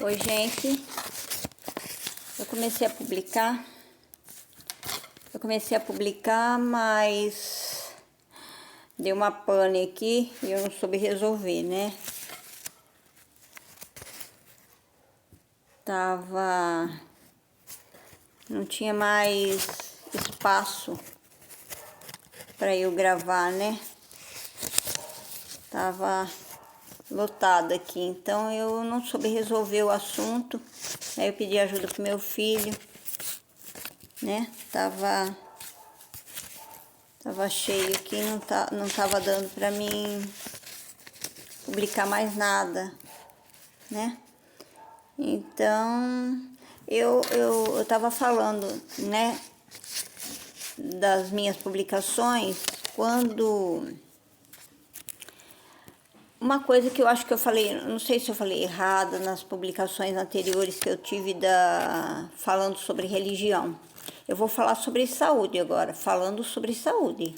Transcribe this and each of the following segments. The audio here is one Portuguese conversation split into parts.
Oi, gente. Eu comecei a publicar, mas deu uma pane aqui e eu não soube resolver, né? Não tinha mais espaço para eu gravar, né? Tava lotado aqui, então eu não soube resolver o assunto. Aí eu pedi ajuda pro meu filho, né? Tava cheio aqui, não tava dando para mim publicar mais nada, né? Então eu tava falando, né, das minhas publicações, quando uma coisa que eu acho que eu falei, não sei se eu falei errado nas publicações anteriores que eu tive falando sobre religião. Eu vou falar sobre saúde agora, falando sobre saúde.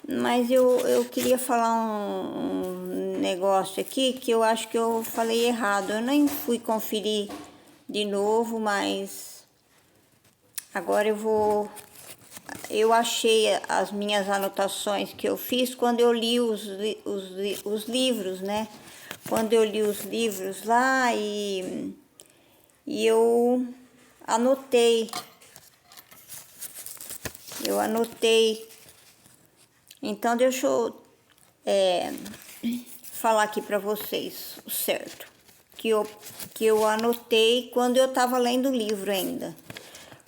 Mas eu queria falar um negócio aqui que eu acho que eu falei errado. Eu nem fui conferir de novo, mas agora eu achei as minhas anotações que eu fiz quando eu li os livros, né? Quando eu li os livros lá e eu anotei. Então, deixa eu falar aqui para vocês o certo. Que eu anotei quando eu estava lendo o livro ainda.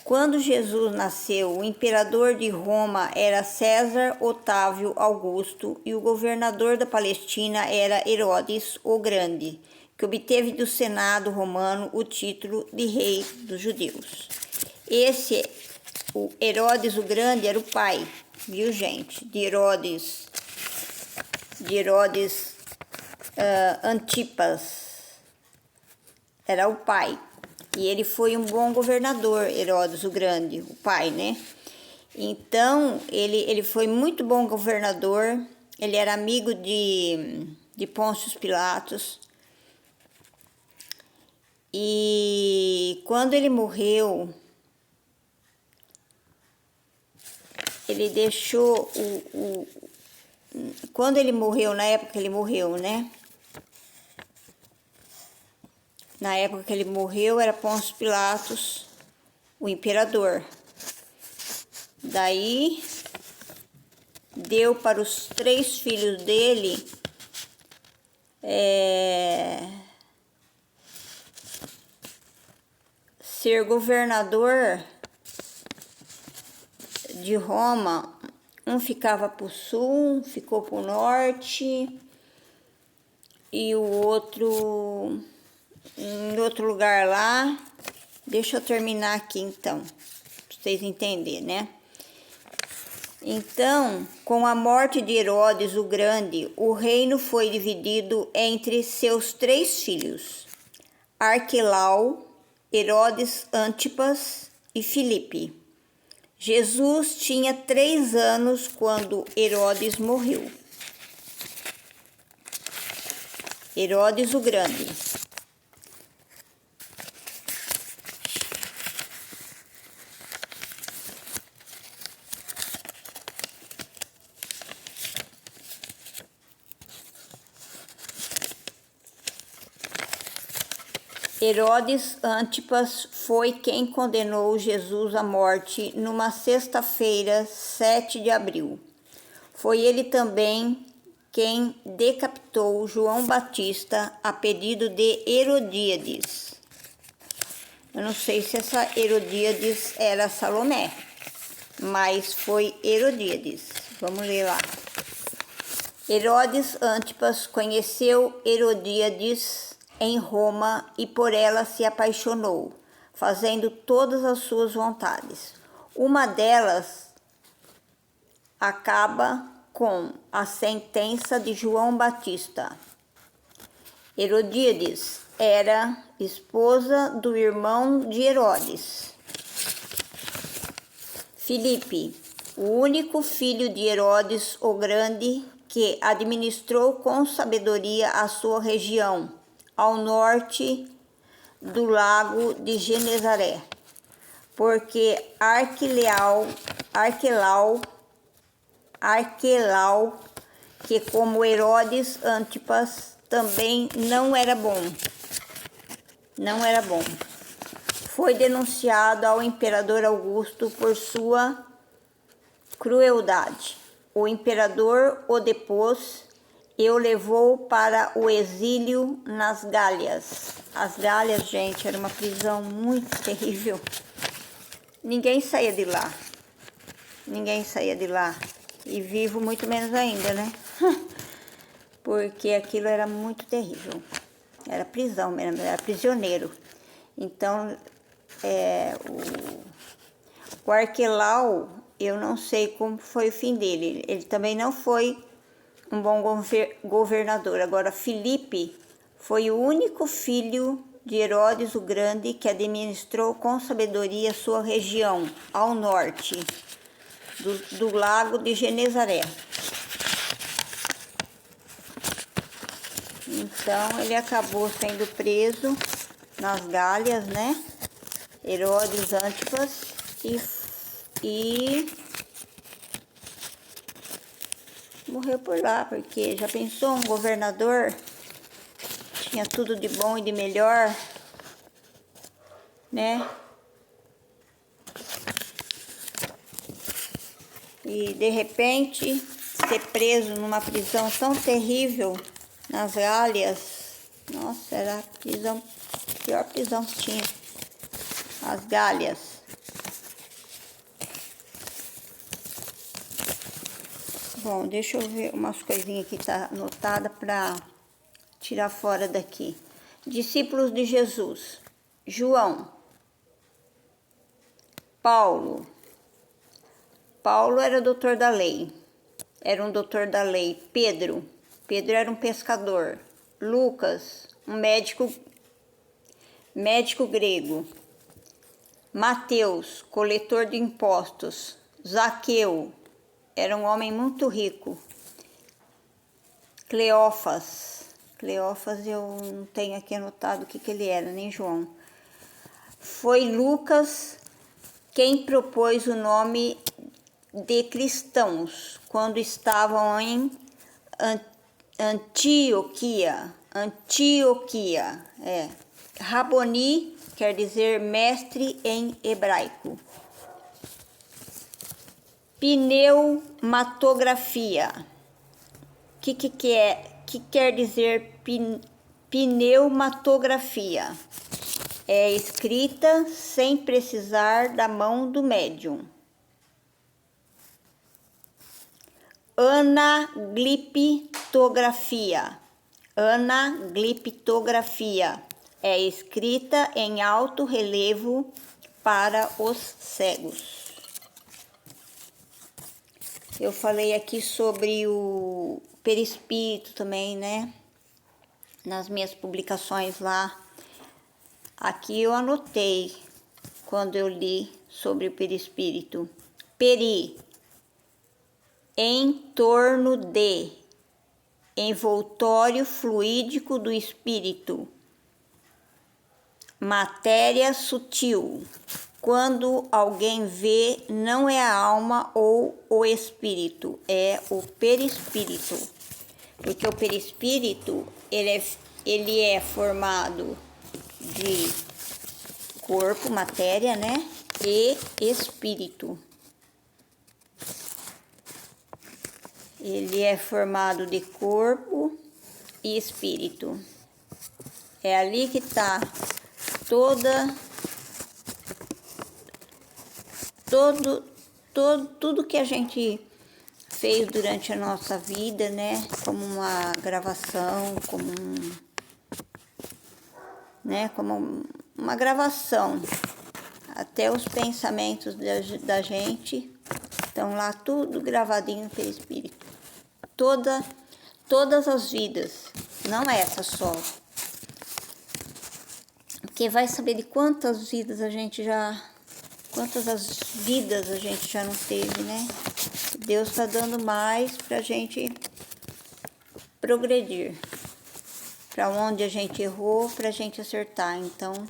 Quando Jesus nasceu, o imperador de Roma era César Otávio Augusto e o governador da Palestina era Herodes o Grande, que obteve do Senado romano o título de rei dos judeus. O Herodes o Grande era o pai, viu, gente? De Herodes Antipas. Era o pai. E ele foi um bom governador, Herodes o Grande, o pai, né? Então, ele foi muito bom governador. Ele era amigo de Pôncio Pilatos. E quando ele morreu, ele deixou quando ele morreu, na época que ele morreu, né? Na época que ele morreu, era Pôncio Pilatos, o imperador. Daí, deu para os 3 filhos dele ser governador de Roma. Um ficava para o sul, ficou para o norte, e o outro em outro lugar lá. Deixa eu terminar aqui então, para vocês entenderem, né? Então, com a morte de Herodes o Grande, o reino foi dividido entre seus 3 filhos, Arquelau, Herodes Antipas e Filipe. Jesus tinha 3 anos quando Herodes morreu. Herodes o Grande. Herodes Antipas foi quem condenou Jesus à morte numa sexta-feira, 7 de abril. Foi ele também quem decapitou João Batista a pedido de Herodíades. Eu não sei se essa Herodíades era Salomé, mas foi Herodíades. Vamos ler lá. Herodes Antipas conheceu Herodíades em Roma e por ela se apaixonou, fazendo todas as suas vontades. Uma delas acaba com a sentença de João Batista. Herodíades era esposa do irmão de Herodes, Filipe, o único filho de Herodes o Grande, que administrou com sabedoria a sua região, ao norte do lago de Genezaré, porque Arquelau, que como Herodes Antipas também não era bom, foi denunciado ao imperador Augusto por sua crueldade. O imperador o depôs e o levou para o exílio nas Gálias. As Gálias, gente, era uma prisão muito terrível. Ninguém saía de lá. E vivo muito menos ainda, né? Porque aquilo era muito terrível. Era prisão mesmo, era prisioneiro. Então, o Arquelau, eu não sei como foi o fim dele. Ele também não foi um bom governador. Agora, Filipe foi o único filho de Herodes o Grande que administrou com sabedoria sua região, ao norte do lago de Genezaré. Então, ele acabou sendo preso nas Gálias, né? Herodes Antipas e morreu por lá, porque já pensou um governador, tinha tudo de bom e de melhor, né? E de repente ser preso numa prisão tão terrível nas Gálias, nossa, era a pior prisão que tinha, as Gálias. Bom, deixa eu ver umas coisinhas que tá anotada para tirar fora daqui. Discípulos de Jesus: João, Paulo era doutor da lei, era um doutor da lei. Pedro era um pescador. Lucas, um médico grego. Mateus, coletor de impostos. Zaqueu, era um homem muito rico. Cleófas eu não tenho aqui anotado o que ele era, nem João. Foi Lucas quem propôs o nome de cristãos quando estavam em Antioquia. Raboni quer dizer mestre em hebraico. Pneumatografia. Que quer dizer pneumatografia? É escrita sem precisar da mão do médium. Anagliptografia. É escrita em alto relevo para os cegos. Eu falei aqui sobre o perispírito também, né? Nas minhas publicações lá. Aqui eu anotei quando eu li sobre o perispírito. Em torno de, envoltório fluídico do espírito. Matéria sutil. Quando alguém vê, não é a alma ou o espírito, é o perispírito. Porque o perispírito, ele é formado de corpo, matéria, né? E espírito. Ele é formado de corpo e espírito. É ali que está tudo que a gente fez durante a nossa vida, né? Como uma gravação, como uma gravação. Até os pensamentos da gente estão lá tudo gravadinho pelo espírito. Todas as vidas, não é essa só. Porque vai saber de quantas vidas a gente já não teve, né? Deus está dando mais para a gente progredir. para onde a gente errou, para a gente acertar. Então,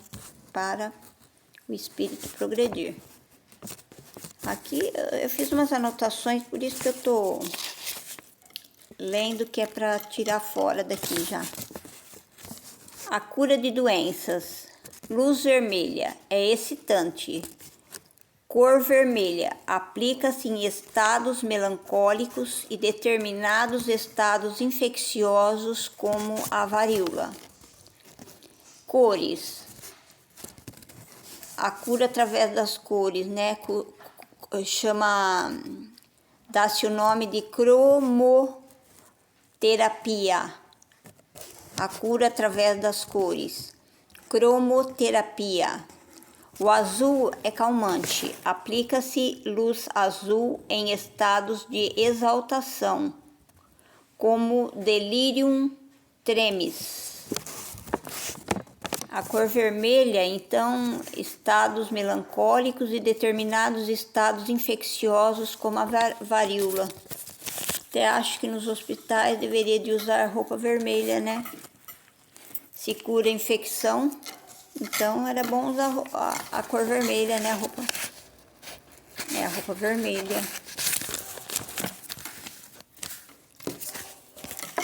para o espírito progredir. Aqui eu fiz umas anotações, por isso que eu tô lendo, que é para tirar fora daqui já. A cura de doenças. Luz vermelha é excitante. Cor vermelha aplica-se em estados melancólicos e determinados estados infecciosos como a varíola. Cores. A cura através das cores, né? Dá-se o nome de cromoterapia. A cura através das cores. Cromoterapia. O azul é calmante. Aplica-se luz azul em estados de exaltação, como delirium tremens. A cor vermelha, então, estados melancólicos e determinados estados infecciosos, como a varíola. Até acho que nos hospitais deveria de usar roupa vermelha, né? Se cura a infecção, então era bom usar a cor vermelha, né? A roupa vermelha.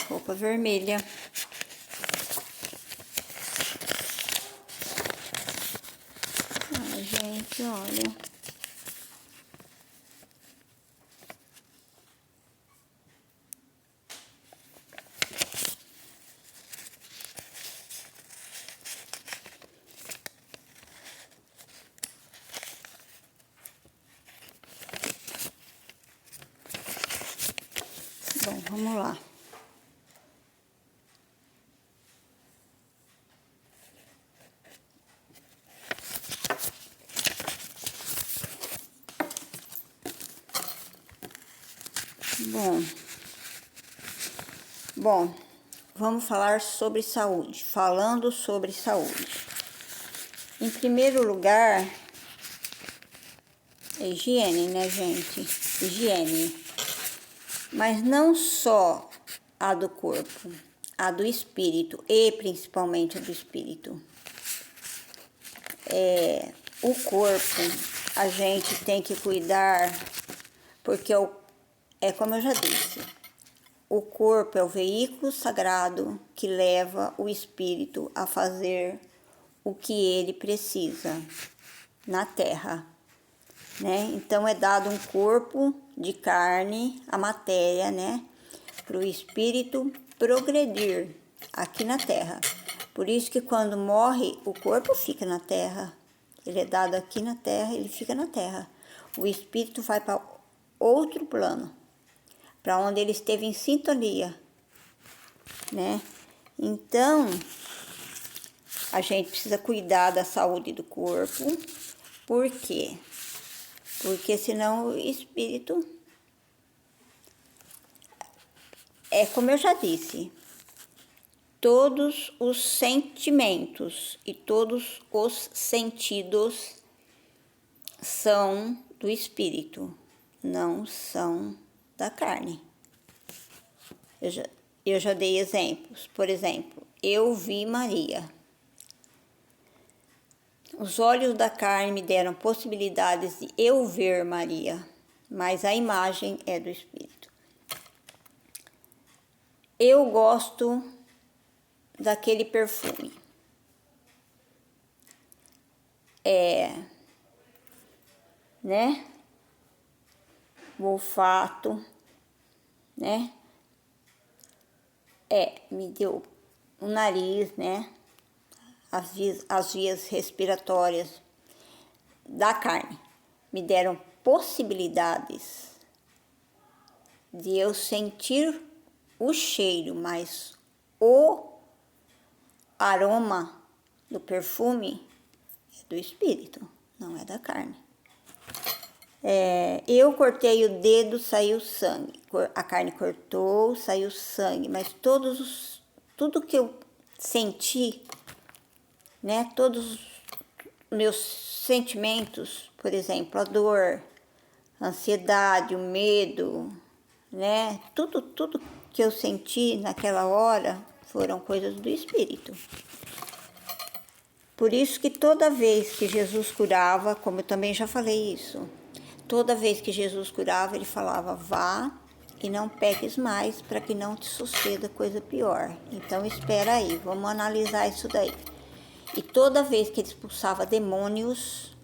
Roupa vermelha. Ai, gente, olha. Bom, vamos lá. Bom, vamos falar sobre saúde. Falando sobre saúde. Em primeiro lugar, higiene, né, gente? Higiene. Mas não só a do corpo, a do espírito, e principalmente a do espírito. O corpo a gente tem que cuidar, porque é como eu já disse, o corpo é o veículo sagrado que leva o espírito a fazer o que ele precisa na Terra, né? Então é dado um corpo de carne, a matéria, né? Para o espírito progredir aqui na Terra. Por isso que quando morre, o corpo fica na Terra. Ele é dado aqui na Terra, ele fica na Terra. O espírito vai para outro plano, para onde ele esteve em sintonia, né? Então, a gente precisa cuidar da saúde do corpo. Por quê? Porque senão o espírito... É como eu já disse, todos os sentimentos e todos os sentidos são do espírito, não são da carne. Eu já dei exemplos. Por exemplo, eu vi Maria. Os olhos da carne me deram possibilidades de eu ver Maria, mas a imagem é do espírito. Eu gosto daquele perfume. Né? O olfato, né? Me deu o nariz, né? As vias respiratórias da carne me deram possibilidades de eu sentir o cheiro, mas o aroma do perfume é do espírito, não é da carne. Eu cortei o dedo, saiu sangue. A carne cortou, saiu sangue, mas tudo que eu senti, né? Todos os meus sentimentos, por exemplo, a dor, a ansiedade, o medo, né? Tudo que eu senti naquela hora foram coisas do espírito. Por isso que toda vez que Jesus curava, como eu também já falei isso, toda vez que Jesus curava, ele falava, vá e não peques mais para que não te suceda coisa pior. Então espera aí, vamos analisar isso daí. E toda vez que ele expulsava demônios,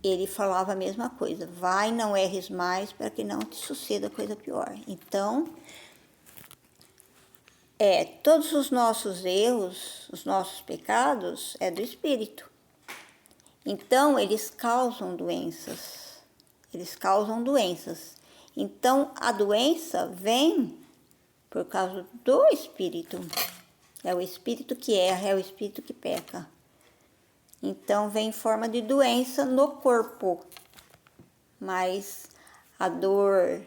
ele falava a mesma coisa, vai, não erres mais para que não te suceda coisa pior. Então, todos os nossos erros, os nossos pecados, é do espírito. Então, eles causam doenças. Eles causam doenças. Então, a doença vem por causa do espírito. É o espírito que erra, é o espírito que peca. Então, vem em forma de doença no corpo. Mas a dor,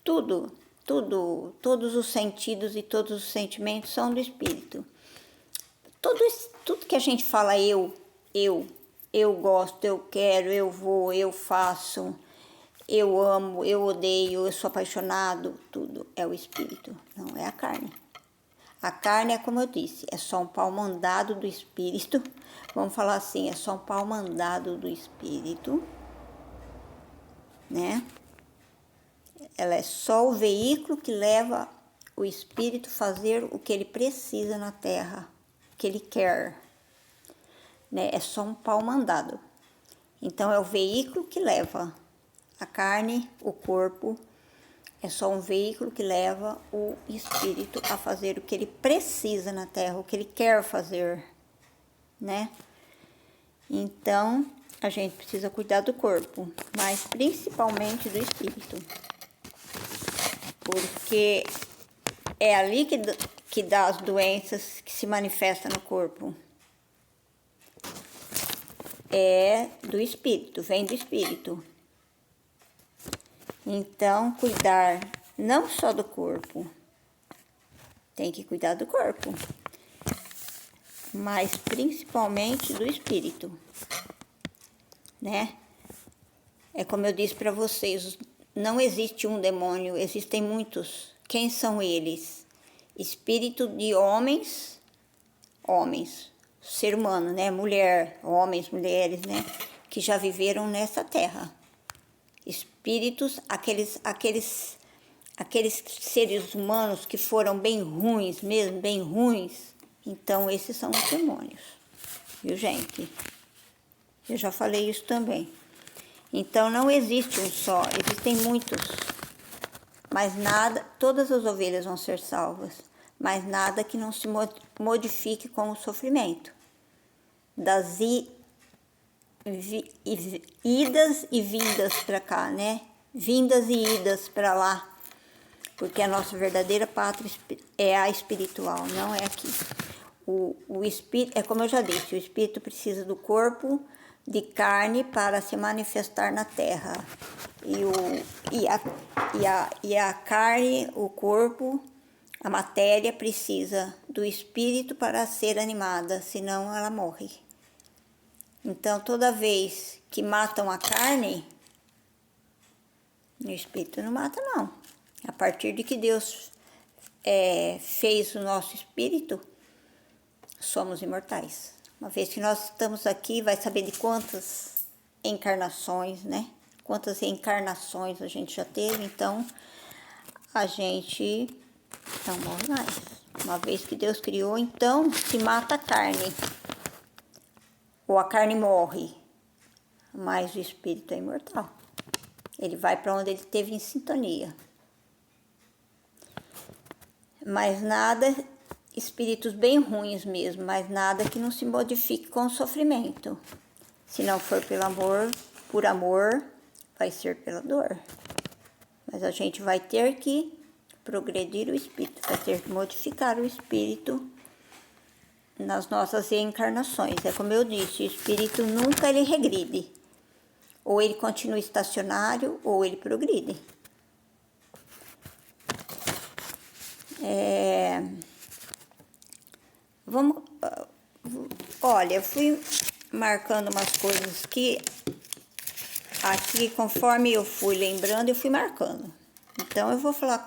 tudo, todos os sentidos e todos os sentimentos são do espírito. Tudo que a gente fala eu gosto, eu quero, eu vou, eu faço, eu amo, eu odeio, eu sou apaixonado, tudo é o espírito, não é a carne. A carne é como eu disse, é só um pau mandado do espírito. Vamos falar assim, é só um pau mandado do espírito, né? Ela é só o veículo que leva o espírito a fazer o que ele precisa na terra, o que ele quer, né? É só um pau mandado. Então é o veículo que leva a carne, o corpo. É só um veículo que leva o espírito a fazer o que ele precisa na terra, o que ele quer fazer, né? Então, a gente precisa cuidar do corpo, mas principalmente do espírito. Porque é ali que dá as doenças que se manifestam no corpo. É do espírito, vem do espírito. Então, cuidar não só do corpo, tem que cuidar do corpo, mas principalmente do espírito, né? É como eu disse para vocês, não existe um demônio, existem muitos. Quem são eles? Espírito de homens, ser humano, né? Mulher, homens, mulheres, né? Que já viveram nessa terra. Espíritos, aqueles seres humanos que foram bem ruins mesmo, bem ruins. Então, esses são os demônios. Viu, gente? Eu já falei isso também. Então, não existe um só, existem muitos. Mas nada, todas as ovelhas vão ser salvas. Mas nada que não se modifique com o sofrimento. Das idas e vindas para cá, né? Vindas e idas para lá. Porque a nossa verdadeira pátria é a espiritual, não é aqui. O espírito, é como eu já disse, o espírito precisa do corpo de carne para se manifestar na terra. E a carne, o corpo, a matéria precisa do espírito para ser animada, senão ela morre. Então, toda vez que matam a carne, o espírito não mata, não. A partir de que Deus fez o nosso espírito, somos imortais. Uma vez que nós estamos aqui, vai saber de quantas encarnações, né? Quantas reencarnações a gente já teve, então a gente não morre mais. Uma vez que Deus criou, então se mata a carne. Ou a carne morre, mas o espírito é imortal. Ele vai para onde ele esteve em sintonia. Mas nada, espíritos bem ruins mesmo, mas nada que não se modifique com o sofrimento. Se não for pelo amor, por amor, vai ser pela dor. Mas a gente vai ter que progredir o espírito, vai ter que modificar o espírito nas nossas reencarnações. É como eu disse, o espírito nunca ele regride. Ou ele continua estacionário, ou ele progride. Olha, eu fui marcando umas coisas que aqui, conforme eu fui lembrando, eu fui marcando. Então, eu vou falar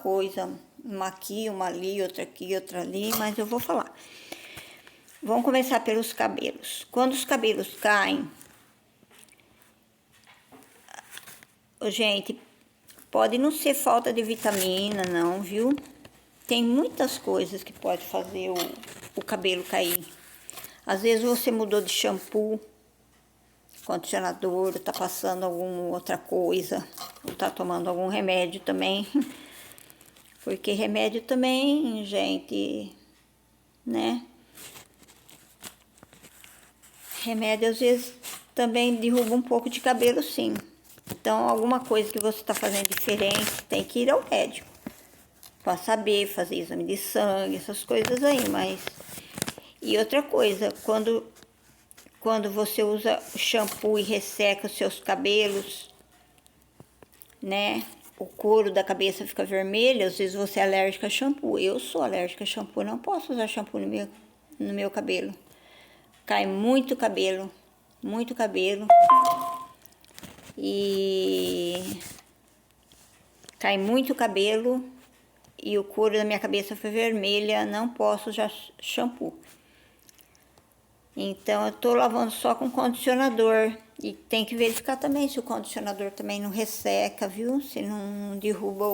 uma aqui, uma ali, outra aqui, outra ali, mas eu vou falar. Vamos começar pelos cabelos. Quando os cabelos caem, gente, pode não ser falta de vitamina, não, viu? Tem muitas coisas que pode fazer o cabelo cair. Às vezes você mudou de shampoo, condicionador, tá passando alguma outra coisa, ou tá tomando algum remédio também. Porque remédio também, gente, né? Remédio às vezes também derruba um pouco de cabelo, sim. Então, alguma coisa que você tá fazendo diferente, tem que ir ao médico. Pra saber, fazer exame de sangue, essas coisas aí, mas... E outra coisa, quando você usa shampoo e resseca os seus cabelos, né? O couro da cabeça fica vermelho, às vezes você é alérgica a shampoo. Eu sou alérgica a shampoo, não posso usar shampoo no meu cabelo. Cai muito cabelo, muito cabelo. E cai muito cabelo e o couro da minha cabeça foi vermelha, não posso usar shampoo. Então eu tô lavando só com condicionador e tem que verificar também se o condicionador também não resseca, viu? Se não derruba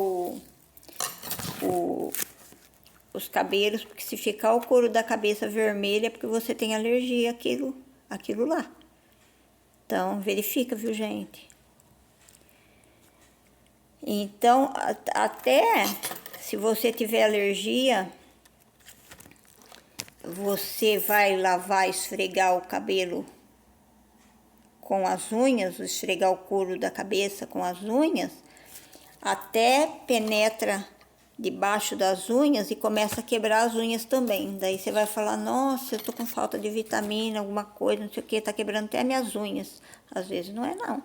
os cabelos, porque se ficar o couro da cabeça vermelho é porque você tem alergia àquilo lá. Então verifica, viu, gente? Então até se você tiver alergia, você vai lavar, esfregar o cabelo com as unhas, esfregar o couro da cabeça com as unhas, até penetra debaixo das unhas e começa a quebrar as unhas também. Daí você vai falar, nossa, eu tô com falta de vitamina, alguma coisa, não sei o que, tá quebrando até minhas unhas. Às vezes não é não.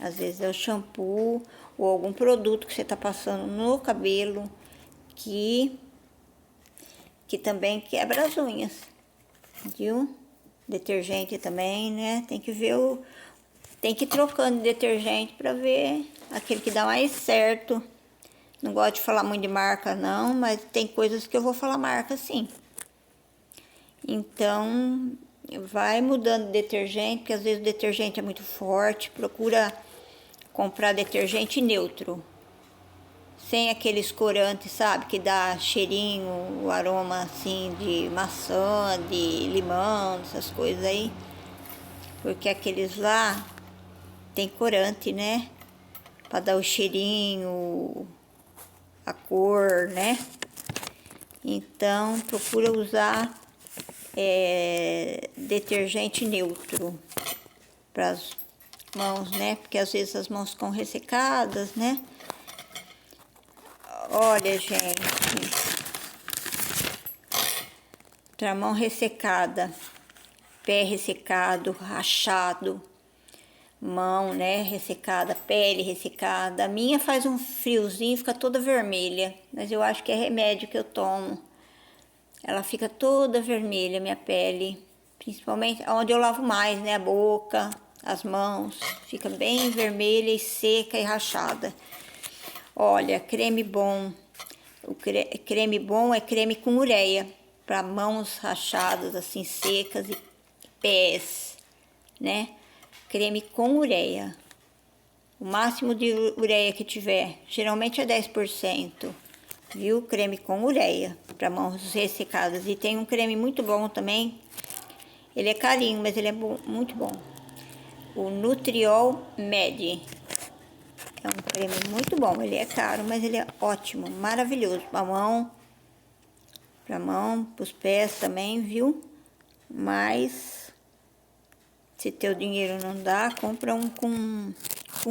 Às vezes é o shampoo ou algum produto que você tá passando no cabelo que também quebra as unhas, viu? Detergente também, né? Tem que ver tem que ir trocando de detergente para ver aquele que dá mais certo. Não gosto de falar muito de marca não, mas tem coisas que eu vou falar marca sim. Então, vai mudando de detergente, porque às vezes o detergente é muito forte. Procura comprar detergente neutro. Sem aqueles corantes, sabe? Que dá cheirinho, o aroma assim de maçã, de limão, essas coisas aí. Porque aqueles lá tem corante, né? Pra dar o cheirinho, a cor, né? Então, procura usar detergente neutro para as mãos, né? Porque às vezes as mãos ficam ressecadas, né? Olha, gente, pra mão ressecada, pé ressecado, rachado, mão, né, ressecada, pele ressecada. A minha faz um friozinho, fica toda vermelha, mas eu acho que é remédio que eu tomo. Ela fica toda vermelha, minha pele, principalmente onde eu lavo mais, né, a boca, as mãos, fica bem vermelha e seca e rachada. Olha, creme bom. O creme bom é creme com ureia, para mãos rachadas, assim, secas e pés, né? Creme com ureia. O máximo de ureia que tiver, geralmente é 10%, viu? Creme com ureia, para mãos ressecadas. E tem um creme muito bom também. Ele é carinho, mas ele é muito bom. O Nutriol Med. É um creme muito bom, ele é caro, mas ele é ótimo, maravilhoso. Pra mão, pros pés também, viu? Mas, se teu dinheiro não dá, compra um com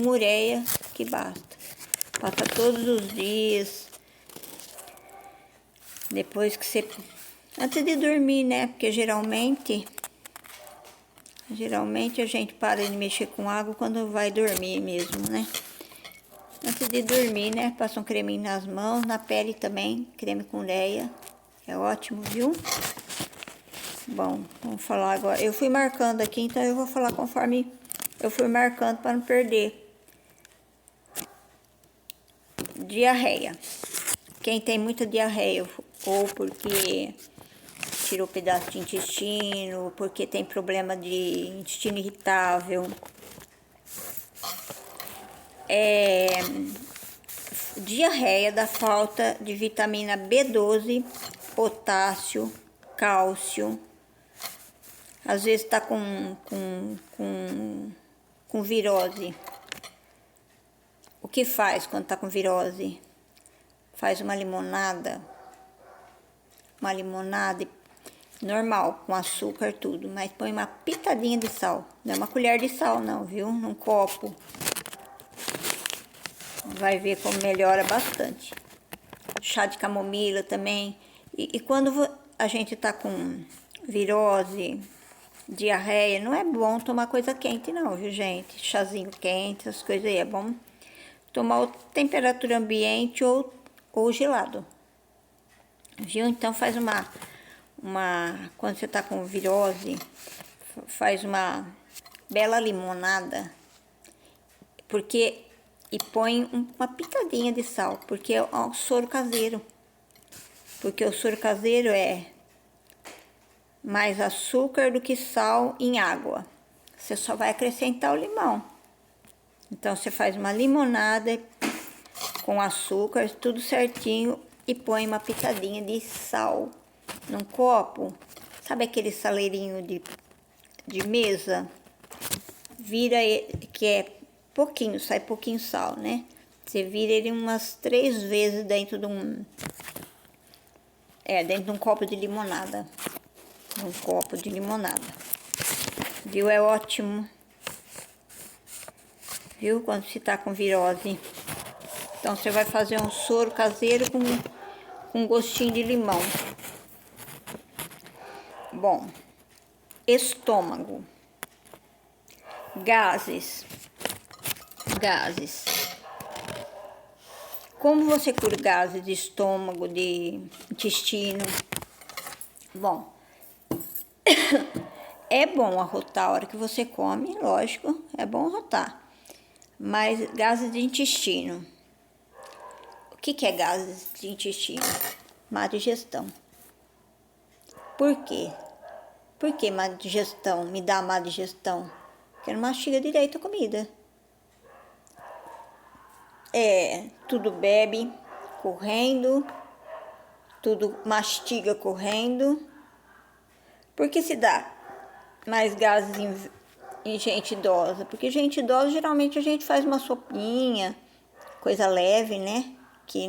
ureia, que basta. Passa todos os dias. Depois que você... Antes de dormir, né? Porque geralmente a gente para de mexer com água quando vai dormir mesmo, né? Antes de dormir, né? Passa um creminho nas mãos, na pele também, creme com ureia. É ótimo, viu? Bom, vamos falar agora. Eu fui marcando aqui, então eu vou falar conforme eu fui marcando para não perder. Diarreia. quem tem muita diarreia, ou porque tirou pedaço de intestino, porque tem problema de intestino irritável, diarreia da falta de vitamina B12, potássio, cálcio. Às vezes tá com virose. O que faz quando tá com virose? Faz uma limonada normal, com açúcar, tudo, mas põe uma pitadinha de sal. Não é uma colher de sal não, viu? Num copo. Vai ver como melhora bastante. Chá de camomila também. E quando a gente tá com virose, diarreia, não é bom tomar coisa quente não, viu, gente? Chazinho quente, essas coisas aí, é bom tomar temperatura ambiente ou gelado. Viu? Então faz quando você tá com virose, faz uma bela limonada, e põe uma pitadinha de sal, porque é o soro caseiro. Porque o soro caseiro é mais açúcar do que sal em água. Você só vai acrescentar o limão. Então você faz uma limonada com açúcar, tudo certinho, e põe uma pitadinha de sal num copo. Sabe aquele saleirinho de mesa? Vira ele, que é pouquinho, sai pouquinho sal, né? Você vira ele umas 3 vezes dentro de um copo de limonada. Um copo de limonada. Viu? É ótimo. Viu? Quando você tá com virose. Então você vai fazer um soro caseiro com gostinho de limão. Bom, estômago. Gases. Como você cura gases de estômago, de intestino? Bom, é bom arrotar a hora que você come, lógico, é bom arrotar. Mas gases de intestino. O que é gases de intestino? Má digestão. Por quê? Por que má digestão? Me dá má digestão? Porque não mastiga direito a comida. Tudo bebe correndo, tudo mastiga correndo. Por que se dá mais gases em gente idosa? Porque gente idosa, geralmente a gente faz uma sopinha, coisa leve, né? Que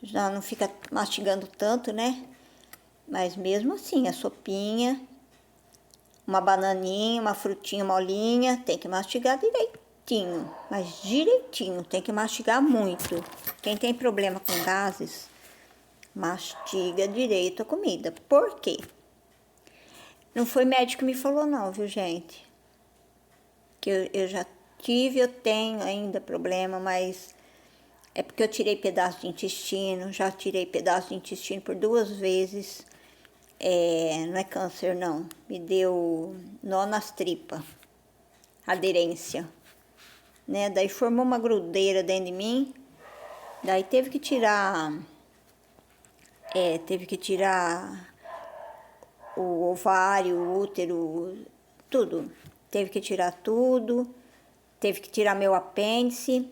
já não fica mastigando tanto, né? Mas mesmo assim, a sopinha, uma bananinha, uma frutinha molinha, tem que mastigar direitinho, mas direitinho, tem que mastigar muito. Quem tem problema com gases, mastiga direito a comida. Por quê? Não foi médico que me falou não, viu, gente? Que eu já tive, eu tenho ainda problema, mas é porque eu tirei pedaço de intestino, já tirei pedaço de intestino por 2 vezes. Não é câncer, não. Me deu nó nas tripas, aderência, né? Daí formou uma grudeira dentro de mim. Daí teve que tirar o ovário, o útero, tudo. Teve que tirar tudo. Teve que tirar meu apêndice,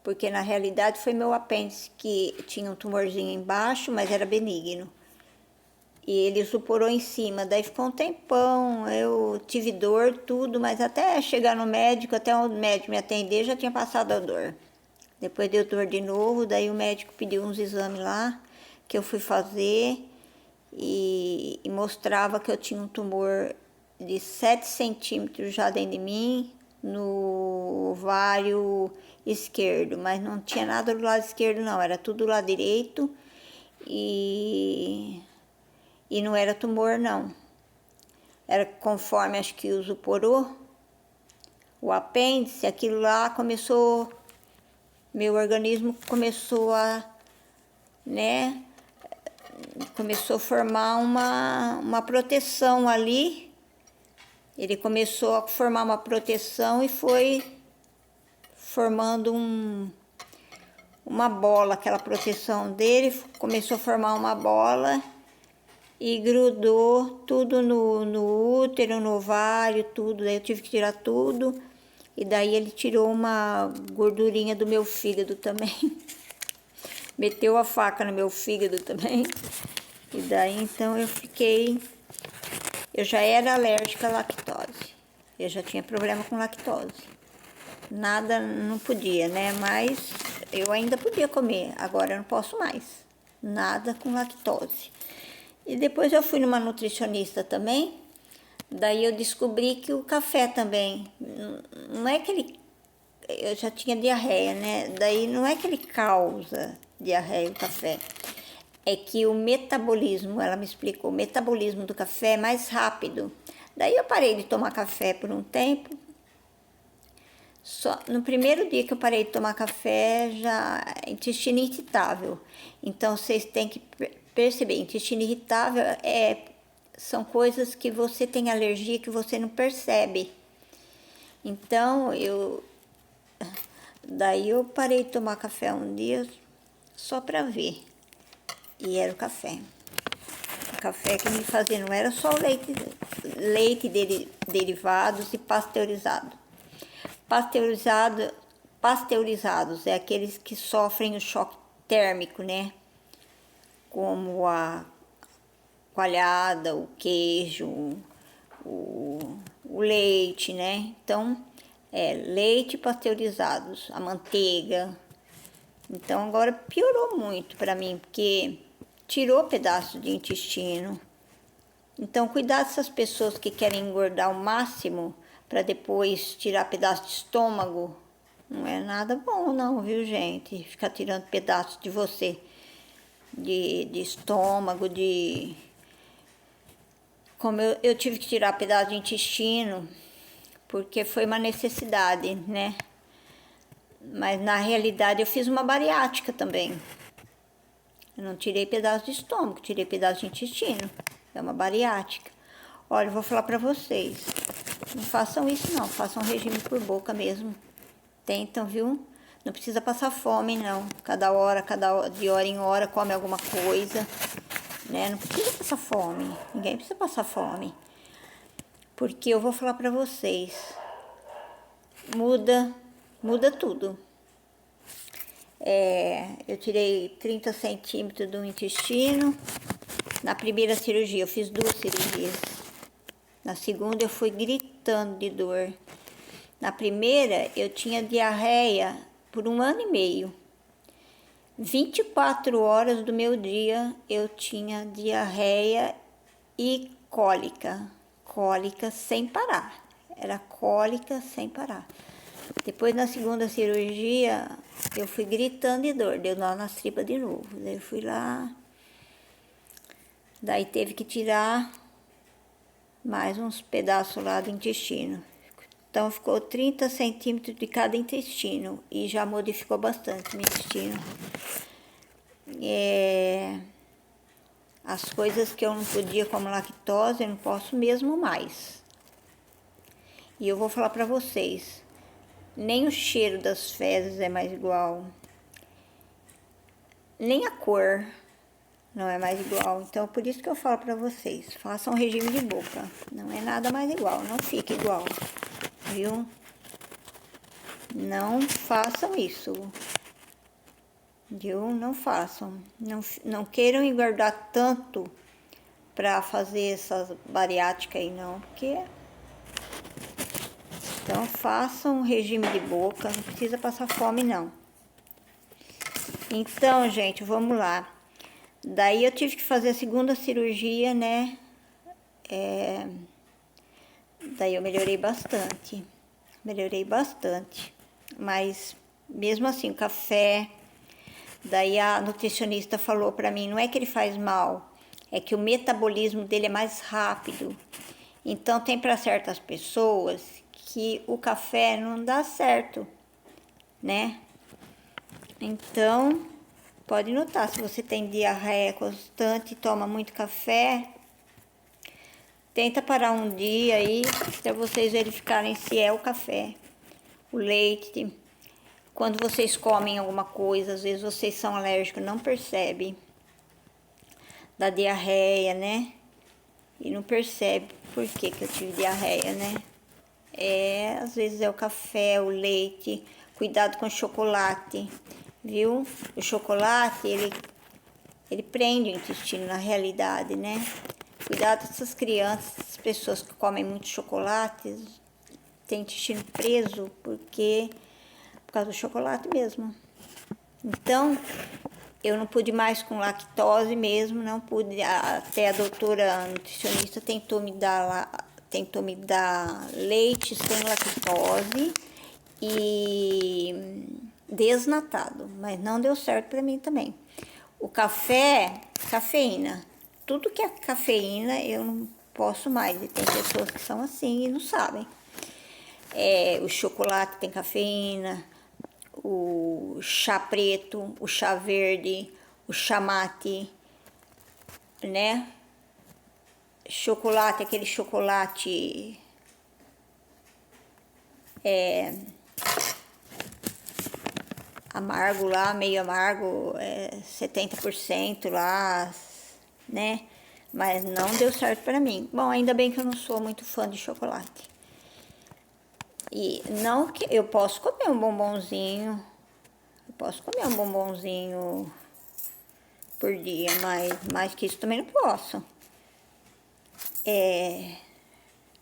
porque na realidade foi meu apêndice que tinha um tumorzinho embaixo, mas era benigno. E ele suporou em cima, daí ficou um tempão, eu tive dor, tudo, mas até chegar no médico, até o médico me atender, já tinha passado a dor. Depois deu dor de novo, daí o médico pediu uns exames lá, que eu fui fazer, e mostrava que eu tinha um tumor de 7 centímetros já dentro de mim, no ovário esquerdo, mas não tinha nada do lado esquerdo não, era tudo do lado direito, e não era tumor não, era conforme acho que o suporou, o apêndice, aquilo lá começou, meu organismo começou a, né, começou a formar uma proteção ali, ele começou a formar uma proteção e foi formando uma bola, aquela proteção dele, começou a formar uma bola e grudou tudo no útero, no ovário, tudo. Daí eu tive que tirar tudo. E daí ele tirou uma gordurinha do meu fígado também. Meteu a faca no meu fígado também. E daí então eu já era alérgica à lactose. Eu já tinha problema com lactose. Nada, não podia, né? Mas eu ainda podia comer, agora eu não posso mais. Nada com lactose. E depois eu fui numa nutricionista também. Daí eu descobri que o café também, não é que ele... Eu já tinha diarreia, né? Daí não é que ele causa diarreia, o café. É que o metabolismo, ela me explicou, o metabolismo do café é mais rápido. Daí eu parei de tomar café por um tempo. Só no primeiro dia que eu parei de tomar café, já intestino irritável. Então vocês têm que perceber, intestino irritável são coisas que você tem alergia que você não percebe. Então daí eu parei de tomar café um dia só para ver. E era o café. O café que me fazia, não era só leite derivados e pasteurizado. Pasteurizados é aqueles que sofrem o choque térmico, né? Como a coalhada, o queijo, o leite, né? Então, leite pasteurizados, a manteiga. Então, agora piorou muito para mim, porque tirou pedaço de intestino. Então, cuidado dessas pessoas que querem engordar ao máximo para depois tirar pedaço de estômago. Não é nada bom não, viu, gente? Ficar tirando pedaço de você, de estômago, Como eu tive que tirar pedaço de intestino, porque foi uma necessidade, né? Mas na realidade eu fiz uma bariátrica também. Eu não tirei pedaço de estômago, tirei pedaço de intestino. É uma bariátrica. Olha, eu vou falar pra vocês. Não façam isso não, façam regime por boca mesmo. Tentam, viu? Não precisa passar fome não. De hora em hora come alguma coisa, né? Não precisa passar fome. Ninguém precisa passar fome. Porque eu vou falar pra vocês. Muda tudo. Eu tirei 30 centímetros do intestino. Na primeira cirurgia, eu fiz 2 cirurgias. Na segunda, eu fui gritando de dor. Na primeira, eu tinha diarreia por 1 ano e meio. 24 horas do meu dia, eu tinha diarreia e cólica. Cólica sem parar. Era cólica sem parar. Depois, na segunda cirurgia, eu fui gritando de dor. Deu nó nas tripas de novo. Daí eu fui lá. Daí teve que tirar mais uns pedaços lá do intestino. Então ficou 30 centímetros de cada intestino e já modificou bastante o intestino. As coisas que eu não podia, como lactose, eu não posso mesmo mais. E eu vou falar pra vocês, nem o cheiro das fezes é mais igual, nem a cor não é mais igual. Então, por isso que eu falo pra vocês, façam um regime de boca. Não é nada mais igual, não fica igual, viu? Não façam isso, viu? Não façam. Não queiram engordar tanto pra fazer essas bariátricas aí, não, porque... Então, façam um regime de boca, não precisa passar fome, não. Então, gente, vamos lá. Daí eu tive que fazer a segunda cirurgia, né? Daí eu melhorei bastante. Mas, mesmo assim, o café... Daí a nutricionista falou pra mim, não é que ele faz mal, é que o metabolismo dele é mais rápido. Então, tem para certas pessoas que o café não dá certo, né? Então, pode notar, se você tem diarreia constante e toma muito café, tenta parar um dia aí para vocês verificarem se é o café, o leite. Quando vocês comem alguma coisa, às vezes vocês são alérgicos, não percebem. Da diarreia, né? E não percebe por que eu tive diarreia, né? Às vezes é o café, o leite, cuidado com o chocolate, viu? O chocolate, ele prende o intestino na realidade, né? Cuidado com essas crianças, essas pessoas que comem muito chocolate, tem intestino preso, por causa do chocolate mesmo. Então, eu não pude mais com lactose mesmo, não pude. Até a doutora nutricionista tentou me dar leite sem lactose e desnatado, mas não deu certo para mim também. O café, cafeína, tudo que é cafeína eu não posso mais. E tem pessoas que são assim e não sabem. O chocolate tem cafeína, o chá preto, o chá verde, o chá mate, né? Chocolate, aquele chocolate amargo lá, meio amargo, 70% lá, né? Mas não deu certo para mim. Bom, ainda bem que eu não sou muito fã de chocolate. E não que eu posso comer um bombonzinho, por dia, mas mais que isso também não posso.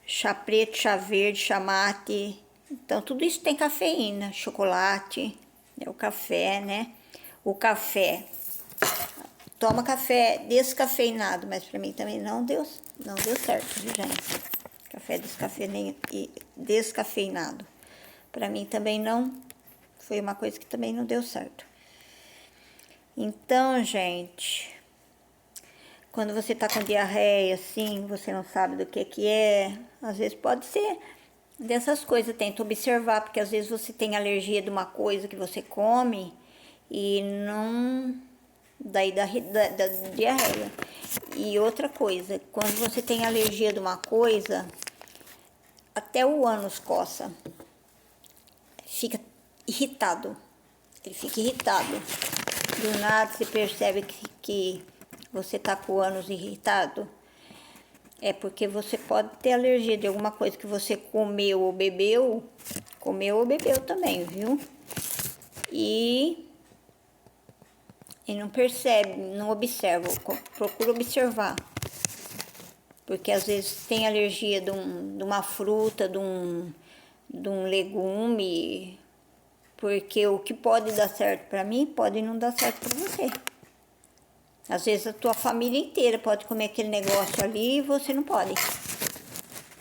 Chá preto, chá verde, chá mate, então tudo isso tem cafeína, chocolate, o café, né? O café, toma café descafeinado, mas pra mim também não deu certo, viu, gente? Café descafeinado. Pra mim também não, foi uma coisa que também não deu certo. Então, gente, quando você tá com diarreia, assim, você não sabe do que é, às vezes pode ser dessas coisas, tenta observar, porque às vezes você tem alergia de uma coisa que você come e não... daí da diarreia. E outra coisa, quando você tem alergia de uma coisa, até o ânus coça, fica irritado, ele fica irritado. Do nada você percebe que você tá com o ânus irritado, é porque você pode ter alergia de alguma coisa que você comeu ou bebeu também, viu? E não percebe, não observa, procura observar. Porque às vezes tem alergia de uma fruta, de um legume, porque o que pode dar certo para mim pode não dar certo para você. Às vezes a tua família inteira pode comer aquele negócio ali e você não pode,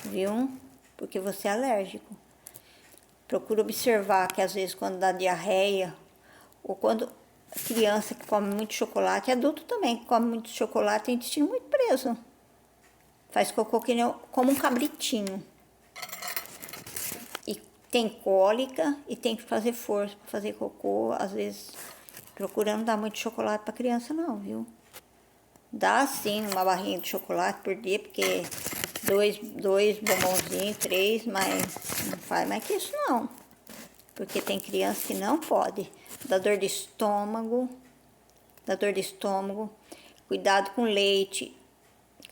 viu? Porque você é alérgico. Procura observar que às vezes quando dá diarreia, ou quando criança que come muito chocolate, adulto também que come muito chocolate, tem intestino muito preso. Faz cocô que nem, como um cabritinho. E tem cólica e tem que fazer força para fazer cocô. Às vezes, procurando dar muito chocolate para criança não, viu? Dá sim uma barrinha de chocolate por dia, porque dois bombonzinhos, 3, mas não faz mais que isso não. Porque tem criança que não pode. Dá dor de estômago, cuidado com leite.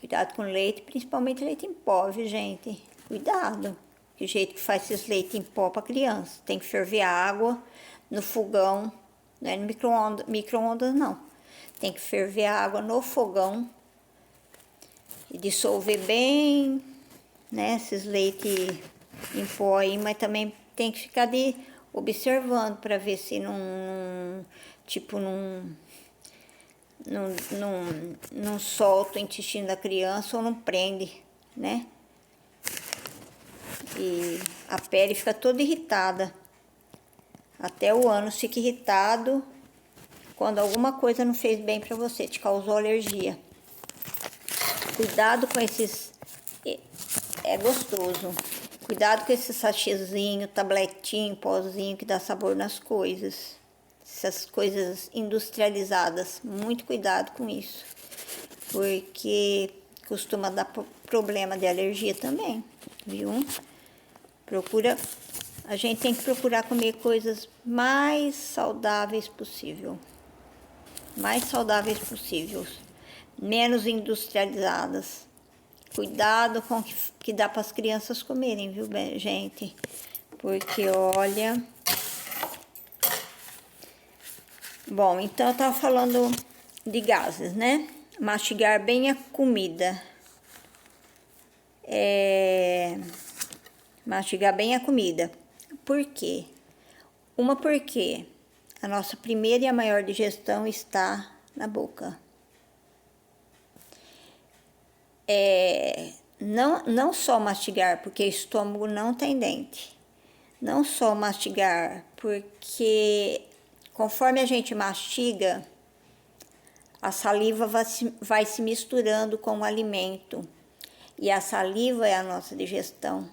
Cuidado com leite, principalmente leite em pó, viu, gente? Cuidado. Que jeito que faz esses leite em pó para criança. Tem que ferver a água no fogão, não é no micro-ondas não. Tem que ferver a água no fogão e dissolver bem, né, esses leite em pó aí, mas também tem que ficar observando para ver se não solta o intestino da criança ou não prende, né? E a pele fica toda irritada. Até o ânus fica irritado quando alguma coisa não fez bem para você, te causou alergia. Cuidado com esses... É gostoso. Cuidado com esse sachêzinho, tabletinho, pozinho que dá sabor nas coisas. Essas coisas industrializadas. Muito cuidado com isso. Porque costuma dar problema de alergia também, viu? Procura a gente tem que procurar comer coisas mais saudáveis possível. Mais saudáveis possíveis. Menos industrializadas. Cuidado com o que dá para as crianças comerem, viu, gente? Porque, olha... Bom, então eu tava falando de gases, né? Mastigar bem a comida. Mastigar bem a comida. Por quê? Porque a nossa primeira e a maior digestão está na boca. Não só mastigar, porque estômago não tem dente. Não só mastigar, porque conforme a gente mastiga, a saliva vai se misturando com o alimento. E a saliva é a nossa digestão.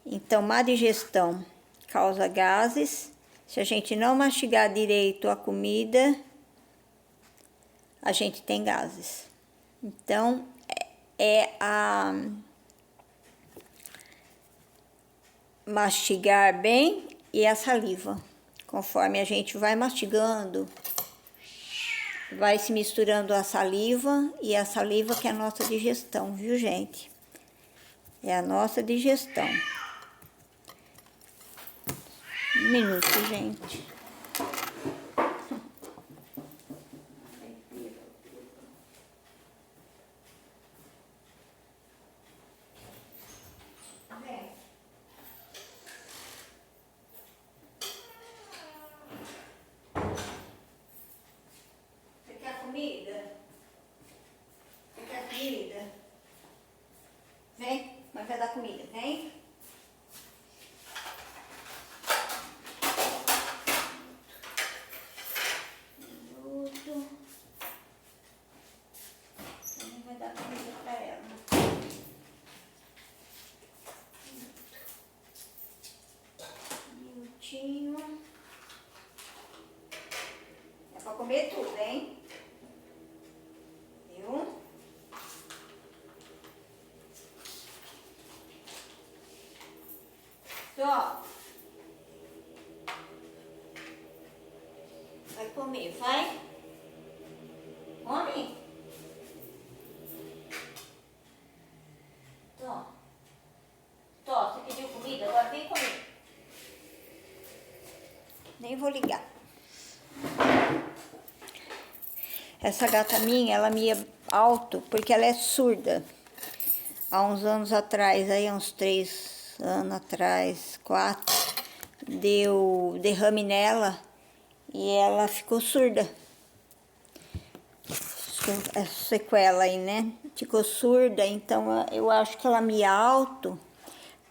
Então, má digestão causa gases. Se a gente não mastigar direito a comida, a gente tem gases. Então, mastigar bem e a saliva. Conforme a gente vai mastigando, vai se misturando a saliva, e a saliva que é a nossa digestão, viu, gente? É a nossa digestão. Um minuto, gente. Você quer comida? Você quer comida? Vem, mas vai dar comida, vem. Também vai dar comida pra ela. Minutinho. É pra comer tudo, hein? Viu? Ó. Vai comer, vai? Come? Tó. Tó, você pediu comida? Agora vem comer. Nem vou ligar. Essa gata minha, ela mia alto porque ela é surda. Há uns anos atrás, aí uns 3 anos atrás, 4, deu derrame nela e ela ficou surda. Essa sequela aí, né? Ficou surda, então eu acho que ela mia alto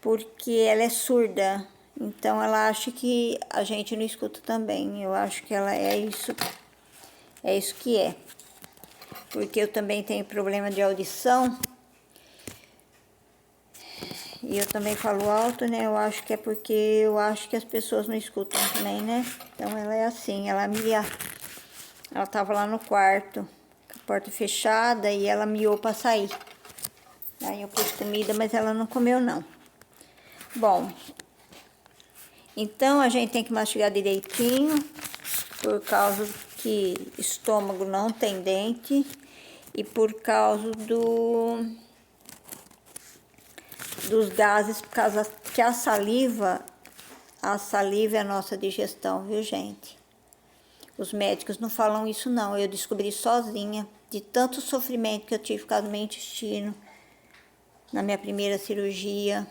porque ela é surda. Então ela acha que a gente não escuta também. Eu acho que ela é isso que é. Porque eu também tenho problema de audição. E eu também falo alto, né? Eu acho que é porque eu acho que as pessoas não escutam também, né? Então ela é assim, ela mia. Ela tava lá no quarto, com a porta fechada, e ela miou pra sair. Aí eu pus comida, mas ela não comeu não. Bom, então a gente tem que mastigar direitinho, por causa que estômago não tem dente, e por causa dos gases, por causa que a saliva é a nossa digestão, viu, gente? Os médicos não falam isso não, eu descobri sozinha, de tanto sofrimento que eu tive por causa do meu intestino, na minha primeira cirurgia.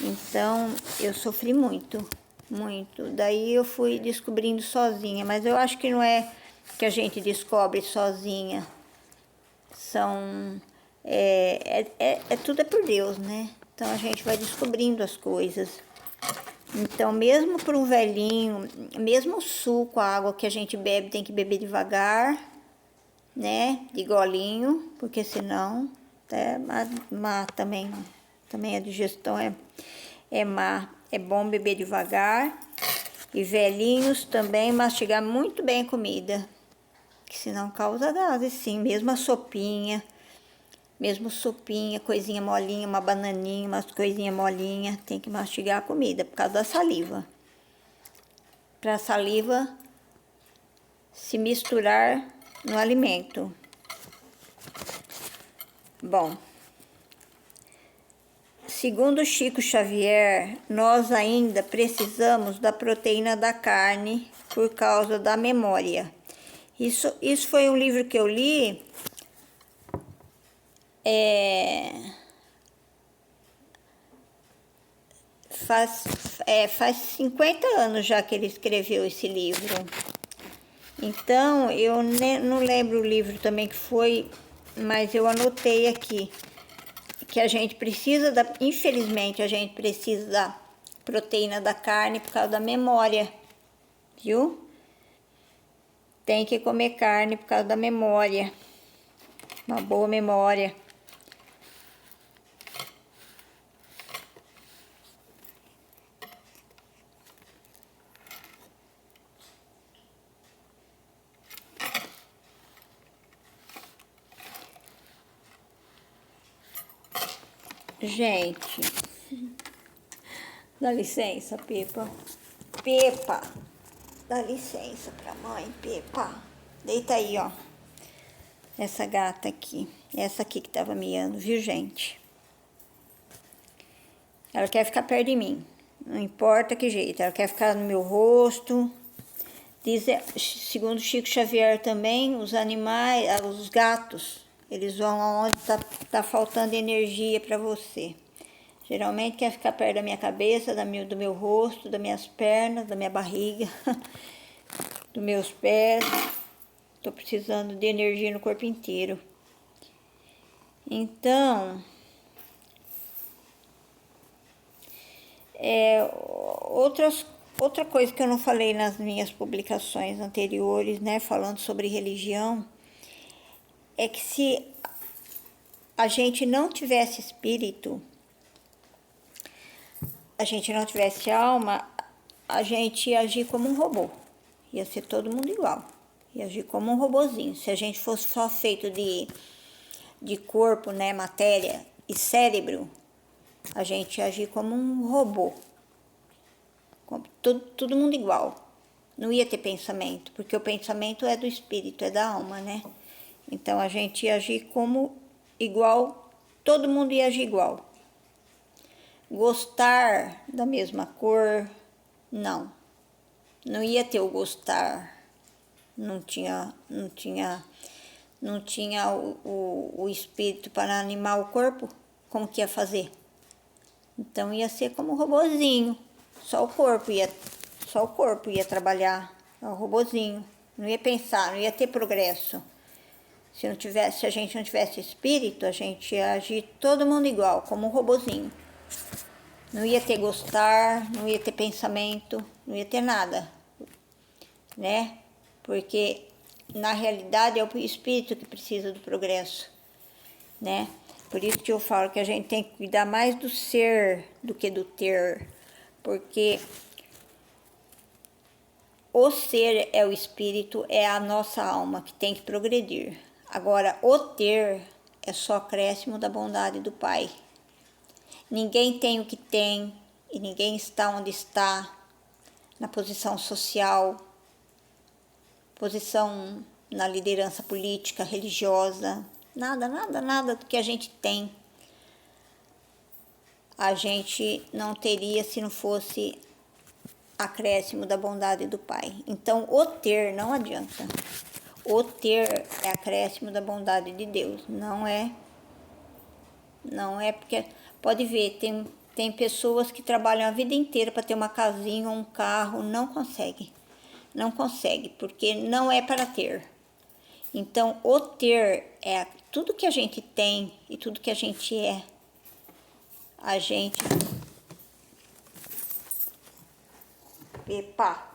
Então, eu sofri muito, muito. Daí eu fui descobrindo sozinha, mas eu acho que não é que a gente descobre sozinha. Tudo é por Deus, né? Então a gente vai descobrindo as coisas. Então, mesmo para um velhinho, mesmo o suco, a água que a gente bebe, tem que beber devagar, né? De golinho, porque senão até má também. Também a digestão é má. É bom beber devagar. E velhinhos também mastigar muito bem a comida, que senão causa gases, sim. Mesmo a sopinha, mesmo sopinha, coisinha molinha, uma bananinha, umas coisinhas molinha, tem que mastigar a comida por causa da saliva. Para a saliva se misturar no alimento. Bom, segundo Chico Xavier, nós ainda precisamos da proteína da carne por causa da memória. Isso foi um livro que eu li faz 50 anos já que ele escreveu esse livro. Então, eu não lembro o livro também que foi, mas eu anotei aqui que a gente precisa infelizmente, a gente precisa da proteína da carne por causa da memória, viu? Tem que comer carne por causa da memória, uma boa memória. Gente, dá licença, Pepa. Pepa, dá licença pra mãe, Pepa. Deita aí, ó. Essa gata aqui. Essa aqui que tava miando, viu, gente? Ela quer ficar perto de mim. Não importa que jeito. Ela quer ficar no meu rosto. Diz, segundo Chico Xavier também, os animais, os gatos, eles vão aonde tá faltando energia para você. Geralmente quer ficar perto da minha cabeça, do meu rosto, das minhas pernas, da minha barriga, dos meus pés. Tô precisando de energia no corpo inteiro. Então, outra coisa que eu não falei nas minhas publicações anteriores, né, falando sobre religião, é que se a gente não tivesse espírito, a gente não tivesse alma, a gente ia agir como um robô. Ia ser todo mundo igual. Ia agir como um robozinho. Se a gente fosse só feito de corpo, né, matéria e cérebro, a gente ia agir como um robô. Todo mundo igual. Não ia ter pensamento, porque o pensamento é do espírito, é da alma, né? Então a gente ia agir como igual, todo mundo ia agir igual. Gostar da mesma cor, não. Não ia ter o gostar. Não tinha o espírito para animar o corpo, como que ia fazer? Então ia ser como um robozinho. Só o corpo ia trabalhar, o robozinho. Não ia pensar, não ia ter progresso. Se a gente não tivesse espírito, a gente ia agir todo mundo igual, como um robozinho. Não ia ter gostar, não ia ter pensamento, não ia ter nada, né? Porque na realidade é o espírito que precisa do progresso, né? Por isso que eu falo que a gente tem que cuidar mais do ser do que do ter, porque o ser é o espírito, é a nossa alma que tem que progredir. Agora, o ter é só acréscimo da bondade do Pai. Ninguém tem o que tem e ninguém está onde está, na posição social, posição na liderança política, religiosa, nada do que a gente tem. A gente não teria se não fosse acréscimo da bondade do Pai. Então, o ter não adianta. O ter é acréscimo da bondade de Deus. Não é porque... Pode ver, tem pessoas que trabalham a vida inteira para ter uma casinha ou um carro, não consegue. Não consegue, porque não é para ter. Então, o ter é tudo que a gente tem e tudo que a gente é. A gente... Epa!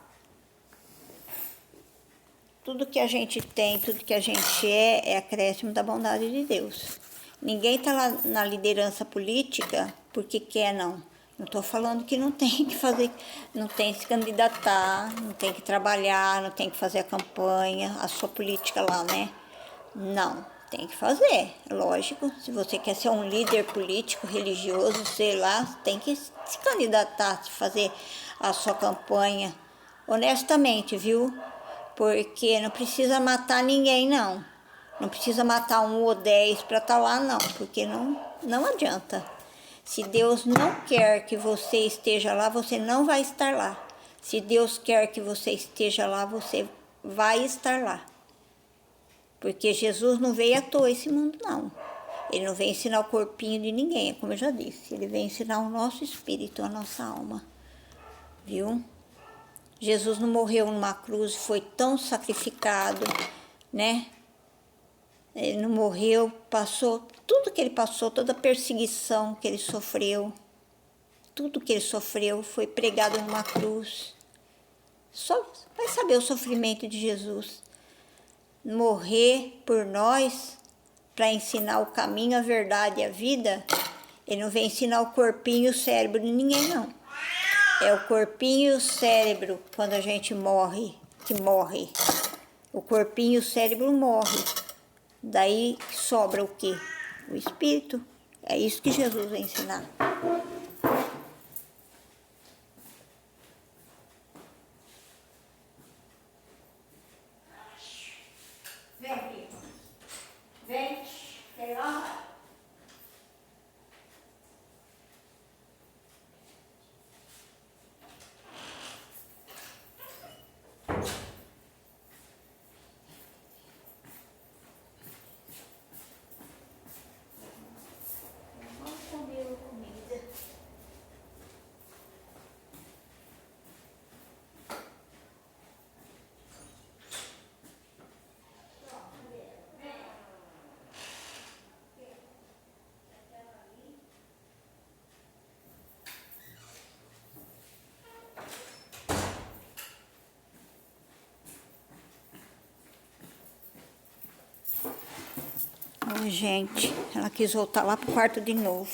Tudo que a gente tem, tudo que a gente é acréscimo da bondade de Deus. Ninguém está lá na liderança política porque quer, não. Não estou falando que não tem que fazer, não tem que se candidatar, não tem que trabalhar, não tem que fazer a campanha, a sua política lá, né? Não. Tem que fazer, lógico. Se você quer ser um líder político, religioso, sei lá, tem que se candidatar, fazer a sua campanha honestamente, viu? Porque não precisa matar ninguém, não. Não precisa matar 1 ou 10 para estar lá, não. Porque não adianta. Se Deus não quer que você esteja lá, você não vai estar lá. Se Deus quer que você esteja lá, você vai estar lá. Porque Jesus não veio à toa esse mundo, não. Ele não vem ensinar o corpinho de ninguém, como eu já disse. Ele vem ensinar o nosso espírito, a nossa alma. Viu? Jesus não morreu numa cruz, foi tão sacrificado, né? Ele não morreu, passou tudo que ele passou, toda a perseguição que ele sofreu, tudo que ele sofreu foi pregado numa cruz. Só vai saber o sofrimento de Jesus. Morrer por nós, para ensinar o caminho, a verdade e a vida, ele não vem ensinar o corpinho e o cérebro de ninguém, não. É o corpinho e o cérebro, quando a gente morre, que morre. O corpinho e o cérebro morrem. Daí sobra o quê? O espírito. É isso que Jesus vai ensinar. Vem aqui. Vem. Vem lá. Vamos comer comida. Oh, gente, ela quis voltar lá pro quarto de novo.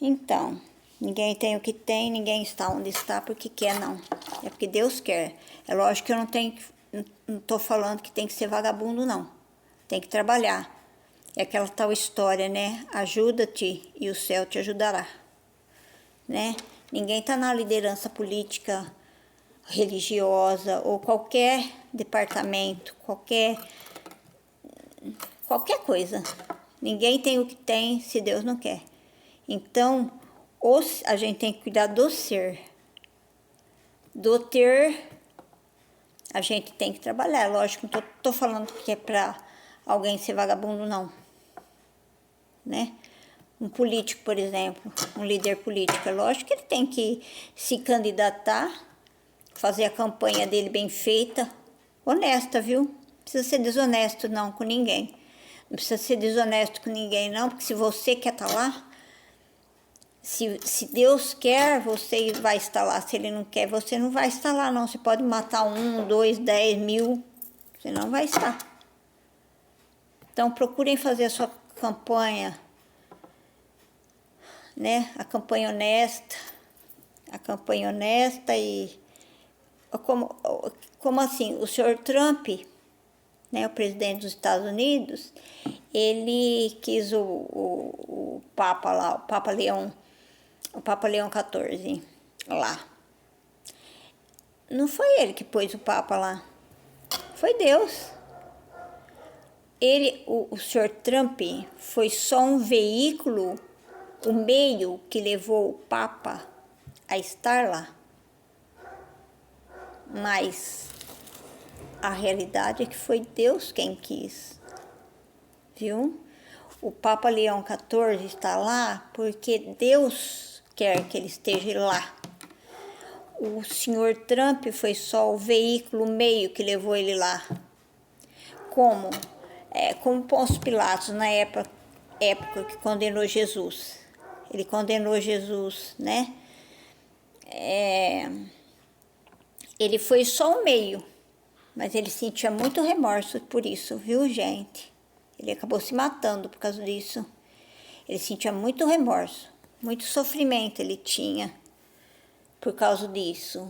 Então, ninguém tem o que tem, ninguém está onde está porque quer, não. É porque Deus quer. É lógico que eu não tô falando que tem que ser vagabundo, não. Tem que trabalhar. É aquela tal história, né? Ajuda-te e o céu te ajudará. Né? Ninguém está na liderança política, religiosa ou qualquer departamento, qualquer coisa. Ninguém tem o que tem se Deus não quer. Então, a gente tem que cuidar do ser. Do ter, a gente tem que trabalhar. Lógico, não tô falando que é para alguém ser vagabundo, não. Né? Um político, por exemplo, um líder político, é lógico que ele tem que se candidatar, fazer a campanha dele bem feita, honesta, viu? Não precisa ser desonesto, não, com ninguém. Não precisa ser desonesto com ninguém, não, porque se você quer estar lá, se Deus quer, você vai estar lá. Se Ele não quer, você não vai estar lá, não. Você pode matar 1, 2, 10 mil, você não vai estar. Então, procurem fazer a sua campanha, né? A campanha honesta e... Como assim? O senhor Trump, né, o presidente dos Estados Unidos, ele quis o Papa lá, o Papa Leão XIV lá. Não foi ele que pôs o Papa lá, foi Deus. O senhor Trump foi só um veículo, o meio que levou o Papa a estar lá. Mas a realidade é que foi Deus quem quis, viu? O Papa Leão XIV está lá porque Deus quer que ele esteja lá. O senhor Trump foi só o veículo, o meio que levou ele lá. Como Pôncio Pilatos, na época que condenou Jesus. Ele condenou Jesus, né? Ele foi só um meio, mas ele sentia muito remorso por isso, viu, gente? Ele acabou se matando por causa disso. Ele sentia muito remorso, muito sofrimento ele tinha por causa disso.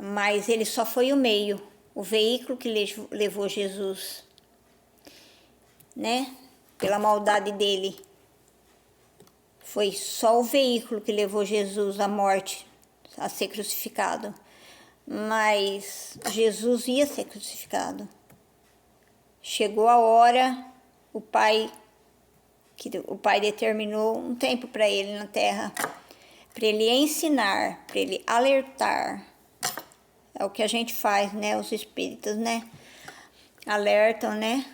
Mas ele só foi o meio. o veículo que levou Jesus, né? Pela maldade dele. Foi só o veículo que levou Jesus à morte, a ser crucificado. Mas Jesus ia ser crucificado. Chegou a hora, o Pai determinou um tempo para ele na terra, para ele ensinar, para ele alertar. É o que a gente faz, né? Os espíritas, né? Alertam, né?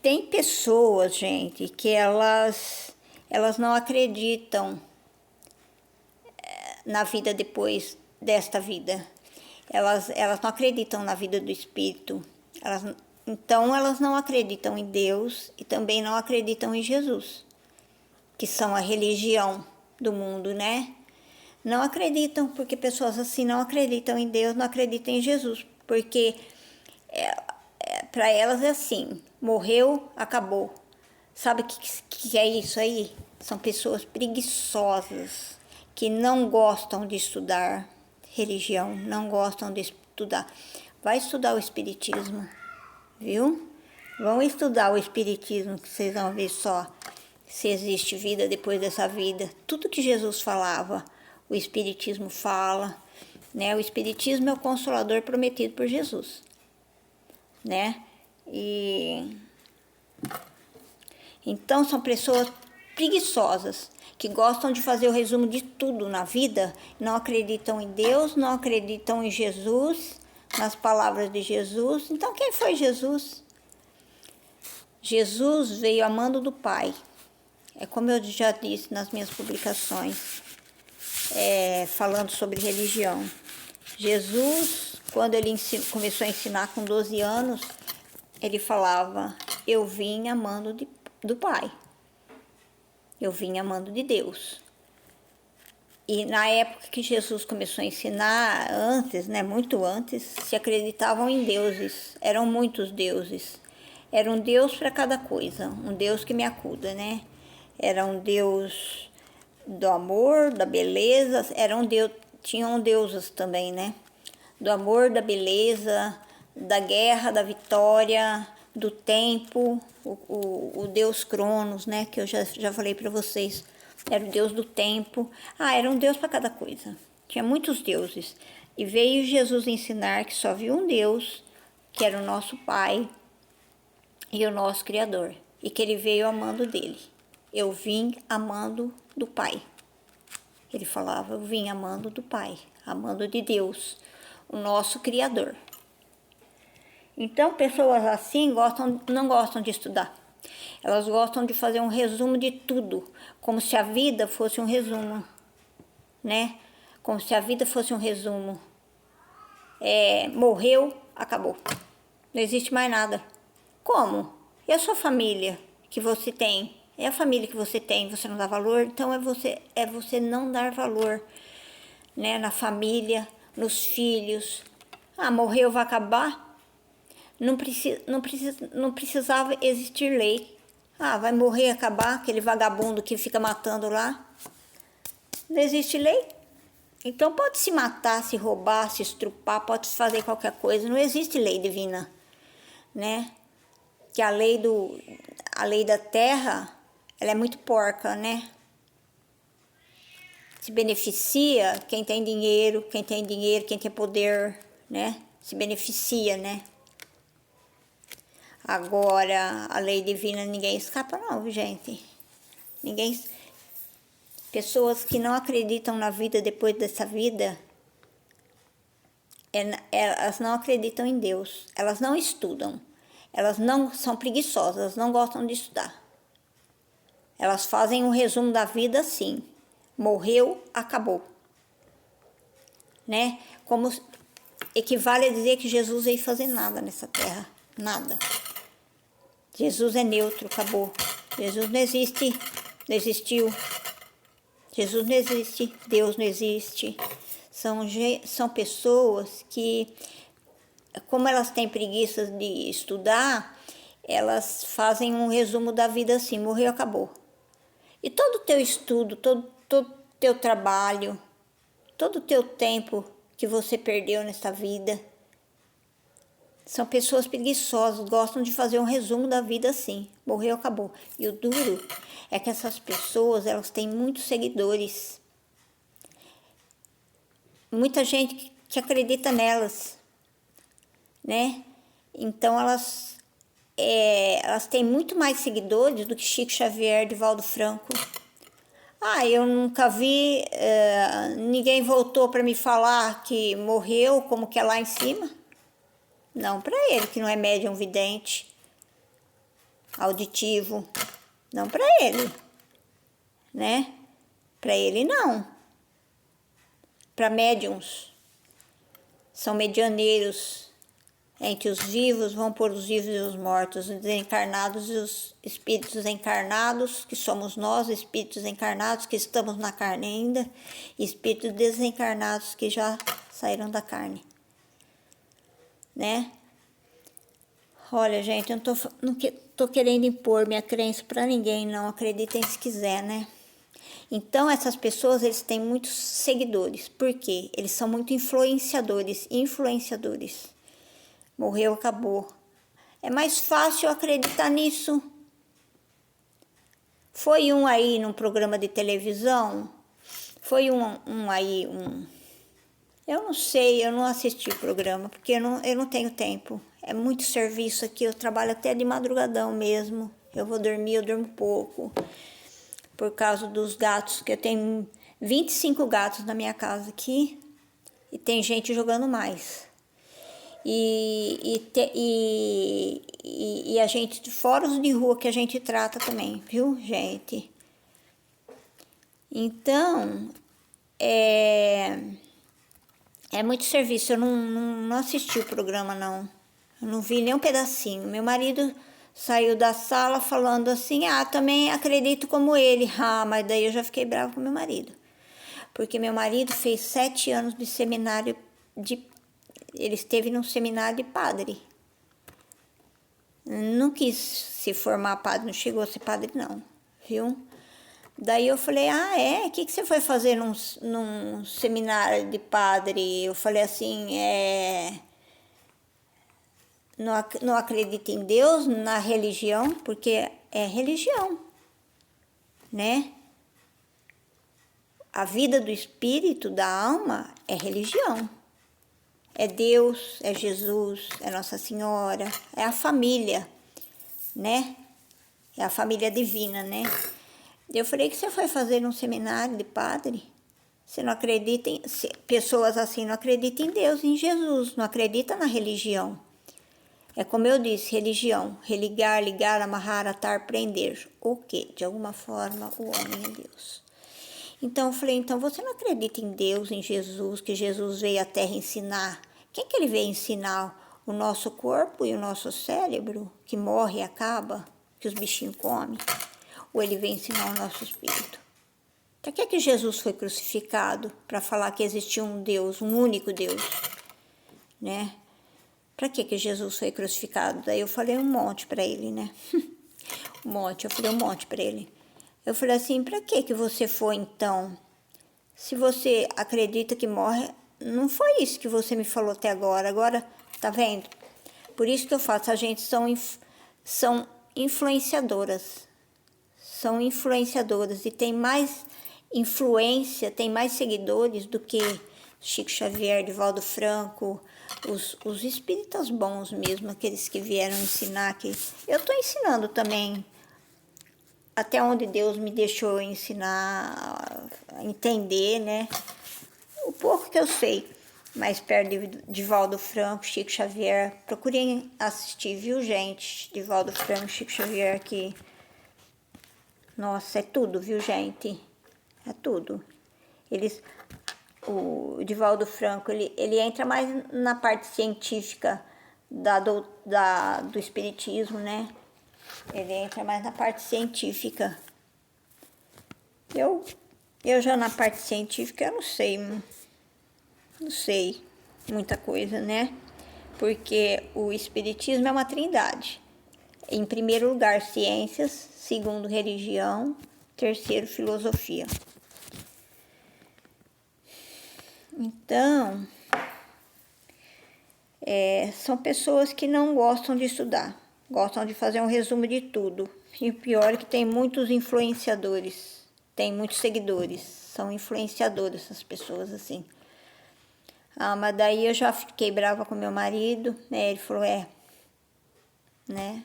Tem pessoas, gente, que elas não acreditam na vida depois desta vida. Elas não acreditam na vida do espírito. Então elas não acreditam em Deus e também não acreditam em Jesus, que são a religião do mundo, né? Não acreditam, porque pessoas assim não acreditam em Deus, não acreditam em Jesus, porque para elas é assim, morreu, acabou. Sabe o que é isso aí? São pessoas preguiçosas, que não gostam de estudar religião, não gostam de estudar. Vai estudar o espiritismo, viu? Vão estudar o espiritismo, que vocês vão ver só se existe vida depois dessa vida. Tudo que Jesus falava, o espiritismo fala, né? O espiritismo é o consolador prometido por Jesus, né? E então são pessoas preguiçosas, que gostam de fazer o resumo de tudo na vida, não acreditam em Deus, não acreditam em Jesus, nas palavras de Jesus. Então quem foi Jesus? Jesus veio amando do Pai. É como eu já disse nas minhas publicações, falando sobre religião. Jesus, quando ele começou a ensinar com 12 anos, ele falava, eu vim amando do Pai. Eu vim amando de Deus. E na época que Jesus começou a ensinar, antes, né, muito antes, se acreditavam em deuses. Eram muitos deuses. Era um Deus para cada coisa. Um Deus que me acuda, né? Era um Deus do amor, da beleza. Tinham deusas também, né? Do amor, da beleza, da guerra, da vitória, do tempo, o Deus Cronos, né? Que eu já falei para vocês. Era o Deus do tempo. Era um Deus para cada coisa. Tinha muitos deuses. E veio Jesus ensinar que só havia um Deus, que era o nosso Pai e o nosso Criador. E que ele veio amando dele. Eu vim amando do Pai. Ele falava, eu vim amando do Pai, amando de Deus, o nosso Criador. Então, pessoas assim não gostam de estudar. Elas gostam de fazer um resumo de tudo, como se a vida fosse um resumo, né? Como se a vida fosse um resumo. Morreu, acabou. Não existe mais nada. Como? E a sua família que você tem? É a família que você tem, você não dá valor? Então é você não dar valor, né? Na família, nos filhos. Morreu, vai acabar? Não precisava existir lei. Vai morrer, acabar, aquele vagabundo que fica matando lá. Não existe lei. Então pode se matar, se roubar, se estrupar, pode se fazer qualquer coisa. Não existe lei divina, né? Que a lei da terra, ela é muito porca, né? Se beneficia quem tem dinheiro, quem tem poder, né? Se beneficia, né? Agora, a lei divina ninguém escapa não, gente. Pessoas que não acreditam na vida depois dessa vida, elas não acreditam em Deus. Elas não estudam. Elas não são preguiçosas, elas não gostam de estudar. Elas fazem um resumo da vida assim. Morreu, acabou. Né? Como equivale a dizer que Jesus veio fazer nada nessa terra. Nada. Jesus é neutro, acabou. Jesus não existe, não existiu. Jesus não existe, Deus não existe. São pessoas que, como elas têm preguiça de estudar, elas fazem um resumo da vida assim, morreu, acabou. E todo o teu estudo, todo o teu trabalho, todo o teu tempo que você perdeu nessa vida. São pessoas preguiçosas, gostam de fazer um resumo da vida assim. Morreu, acabou. E o duro é que essas pessoas, elas têm muitos seguidores. Muita gente que acredita nelas, né? Então elas têm muito mais seguidores do que Chico Xavier, Divaldo Franco. Eu nunca vi, ninguém voltou para me falar que morreu, como que é lá em cima. Não para ele, que não é médium vidente, auditivo. Não para ele, né? Para ele não. Para médiums, são medianeiros entre os vivos, vão pôr os vivos e os mortos, os desencarnados e os espíritos encarnados, que somos nós, espíritos encarnados que estamos na carne ainda, e espíritos desencarnados que já saíram da carne, né? Olha, gente, eu não tô querendo impor minha crença para ninguém, não. Acreditem se quiser, né? Então, essas pessoas, eles têm muitos seguidores. Por quê? Eles são muito influenciadores. Morreu, acabou. É mais fácil acreditar nisso. Foi um aí num programa de televisão. Foi um aí. Eu não sei, eu não assisti o programa, porque eu não tenho tempo. É muito serviço aqui, eu trabalho até de madrugadão mesmo. Eu vou dormir, eu durmo pouco. Por causa dos gatos, que eu tenho 25 gatos na minha casa aqui. E tem gente jogando mais. E a gente, fora os de rua que a gente trata também, viu, gente? Então, é muito serviço. Eu não assisti o programa, não. Eu não vi nem um pedacinho. Meu marido saiu da sala falando assim, também acredito como ele. Mas daí eu já fiquei brava com meu marido. Porque meu marido fez 7 anos de seminário ele esteve num seminário de padre. Não quis se formar padre, não chegou a ser padre não, viu? Daí eu falei, o que você foi fazer num seminário de padre? Eu falei assim, não acredito em Deus, na religião, porque é religião, né? A vida do espírito, da alma, é religião. É Deus, é Jesus, é Nossa Senhora, é a família, né? É a família divina, né? Eu falei, que você foi fazer num seminário de padre? Você não acredita pessoas assim não acreditam em Deus, em Jesus, não acreditam na religião. É como eu disse, religião, religar, ligar, amarrar, atar, prender. O quê? De alguma forma, o homem é Deus. Então eu falei, então você não acredita em Deus, em Jesus, que Jesus veio à Terra ensinar? Quem que ele veio ensinar? O nosso corpo e o nosso cérebro, que morre e acaba, que os bichinhos comem? Ou ele veio ensinar o nosso espírito? Para que Jesus foi crucificado? Para falar que existia um Deus, um único Deus, né? Para que Jesus foi crucificado? Daí eu falei um monte para ele, né? Eu falei um monte para ele. Eu falei assim, para que você foi então? Se você acredita que morre, não foi isso que você me falou até agora. Agora, tá vendo? Por isso que eu falo, a gente são influenciadoras. São influenciadoras e tem mais influência, tem mais seguidores do que Chico Xavier, Divaldo Franco, os espíritas bons mesmo, aqueles que vieram ensinar. Eu estou ensinando também até onde Deus me deixou ensinar, a entender, né? O pouco que eu sei, mais perto de Divaldo Franco, Chico Xavier. Procurem assistir, viu, gente? Divaldo Franco, Chico Xavier, que... Nossa, é tudo, viu, gente? É tudo. O Divaldo Franco, ele entra mais na parte científica do espiritismo, né? Ele entra mais na parte científica. Eu já na parte científica, eu não sei muita coisa, né? Porque o espiritismo é uma trindade. Em primeiro lugar, ciências. Segundo, religião. Terceiro, filosofia. Então, são pessoas que não gostam de estudar, gostam de fazer um resumo de tudo. E o pior é que tem muitos influenciadores, tem muitos seguidores, são influenciadores essas pessoas assim. Ah, mas daí eu já fiquei brava com meu marido, né? Ele falou, né?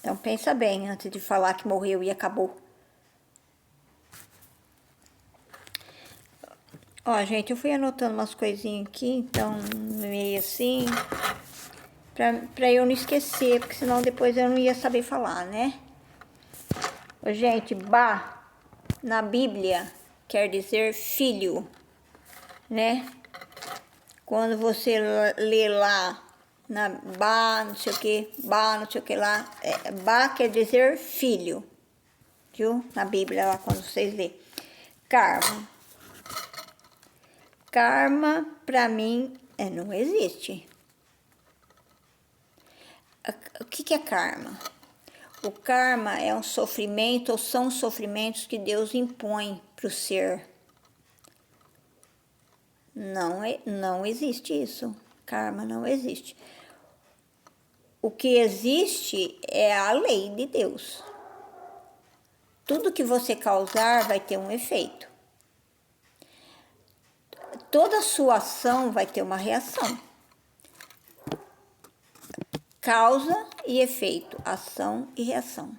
Então pensa bem antes de falar que morreu e acabou. Ó, gente, eu fui anotando umas coisinhas aqui, então meio assim, pra eu não esquecer, porque senão depois eu não ia saber falar, né? Ô, gente, Ba, na Bíblia, quer dizer filho, né? Quando você lê lá, na Ba, não sei o que, Ba, não sei o que lá, Ba quer dizer filho, viu? Na Bíblia, lá, quando vocês lêem. Karma. Karma, pra mim, não existe. O que é karma? O karma é um sofrimento ou são sofrimentos que Deus impõe para o ser. Não existe isso. Karma não existe. O que existe é a lei de Deus. Tudo que você causar vai ter um efeito. Toda sua ação vai ter uma reação. Causa e efeito, ação e reação.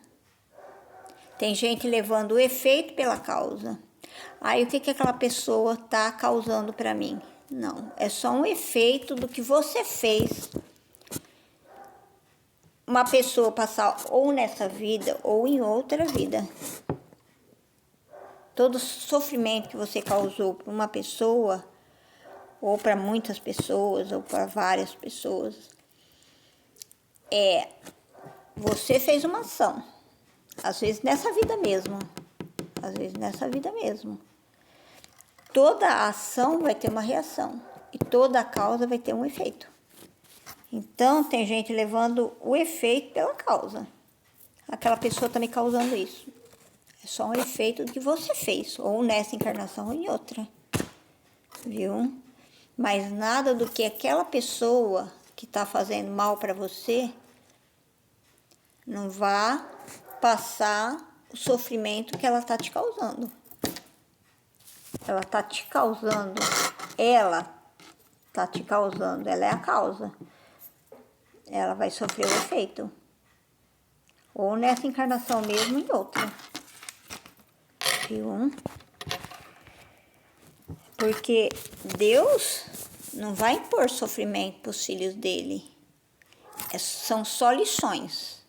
Tem gente levando o efeito pela causa. Aí o que aquela pessoa está causando para mim? Não, é só um efeito do que você fez. Uma pessoa passar ou nessa vida ou em outra vida. Todo sofrimento que você causou para uma pessoa, ou para muitas pessoas, ou para várias pessoas, você fez uma ação. Às vezes nessa vida mesmo. Às vezes nessa vida mesmo. Toda a ação vai ter uma reação. E toda a causa vai ter um efeito. Então, tem gente levando o efeito pela causa. Aquela pessoa está me causando isso. É só um efeito do que você fez. Ou nessa encarnação ou em outra. Viu? Mas nada do que aquela pessoa que está fazendo mal para você não vá passar o sofrimento que ela está te causando. Ela está te causando, ela é a causa. Ela vai sofrer o efeito. Ou nessa encarnação mesmo, em outra. Viu? Porque Deus não vai impor sofrimento para os filhos dele. São só lições.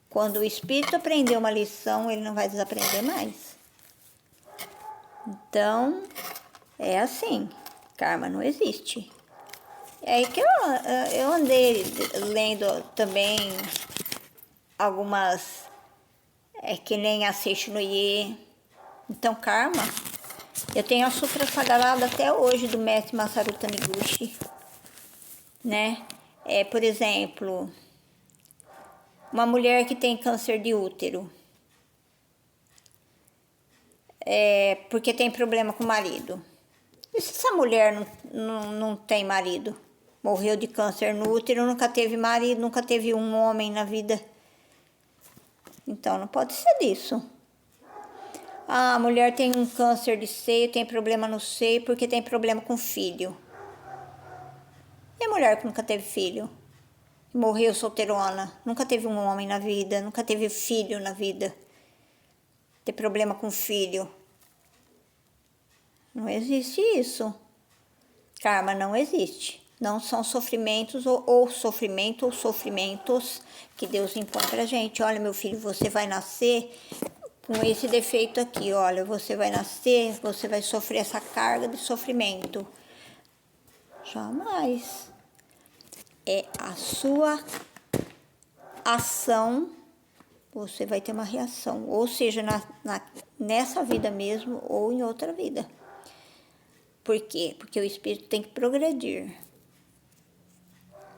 Quando o espírito aprender uma lição, ele não vai desaprender mais. Então, é assim, karma não existe. É aí que eu andei lendo também algumas, que nem a Seishinoye. Então, karma, eu tenho a Sutra Sagrada até hoje do mestre Masaru Taniguchi, né? Por exemplo, uma mulher que tem câncer de útero, porque tem problema com o marido. E se essa mulher não tem marido? Morreu de câncer no útero, nunca teve marido, nunca teve um homem na vida. Então, não pode ser disso. Ah, a mulher tem um câncer de seio, tem problema no seio porque tem problema com filho. E a mulher que nunca teve filho? Morreu solteirona, nunca teve um homem na vida, nunca teve filho na vida. Ter problema com filho. Não existe isso. Karma não existe. Não são sofrimentos ou sofrimentos que Deus impõe pra gente. Olha, meu filho, você vai nascer com esse defeito aqui. Olha, você vai nascer, você vai sofrer essa carga de sofrimento. Jamais. É a sua ação, você vai ter uma reação. Ou seja, nessa vida mesmo ou em outra vida. Por quê? Porque o espírito tem que progredir.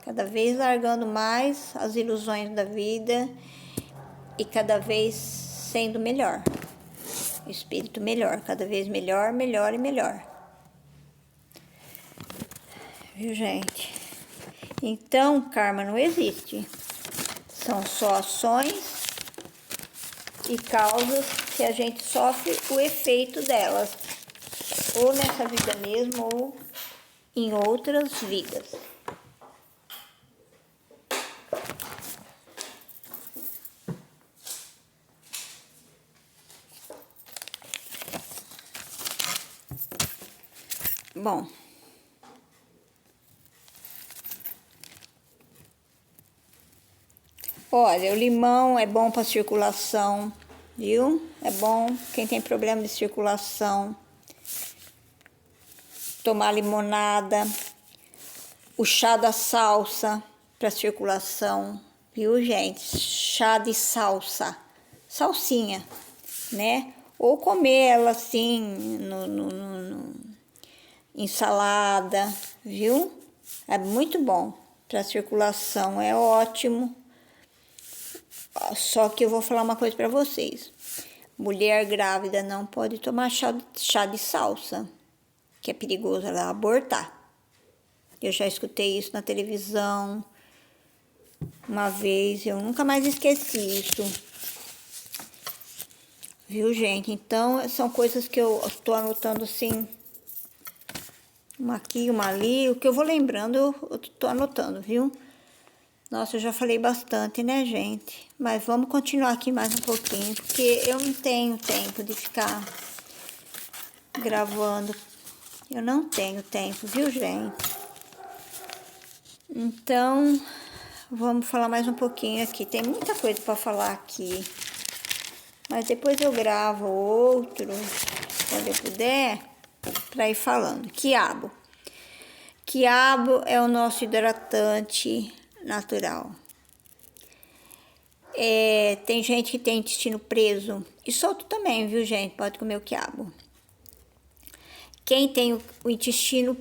Cada vez largando mais as ilusões da vida e cada vez sendo melhor. espírito melhor, cada vez melhor, melhor e melhor. Viu, gente? Então, karma não existe. São só ações e causas que a gente sofre o efeito delas. Ou nessa vida mesmo, ou em outras vidas. Bom, olha, o limão é bom para circulação, viu? É bom quem tem problema de circulação. Tomar limonada, o chá da salsa para circulação, viu, gente? Chá de salsa, salsinha, né? Ou comer ela assim ensalada, viu? É muito bom para circulação, é ótimo. Só que eu vou falar uma coisa para vocês. Mulher grávida não pode tomar chá de salsa, que é perigoso ela abortar. Eu já escutei isso na televisão uma vez, eu nunca mais esqueci isso. Viu, gente? Então, são coisas que eu tô anotando assim, uma aqui, uma ali, o que eu vou lembrando, eu tô anotando, viu? Nossa, eu já falei bastante, né, gente? Mas vamos continuar aqui mais um pouquinho, porque eu não tenho tempo de ficar gravando. Eu não tenho tempo, viu, gente? Então, vamos falar mais um pouquinho aqui. Tem muita coisa para falar aqui. Mas depois eu gravo outro, quando eu puder, para ir falando. Quiabo. Quiabo é o nosso hidratante natural. Tem gente que tem intestino preso. E solto também, viu, gente? Pode comer o quiabo. Quem tem o intestino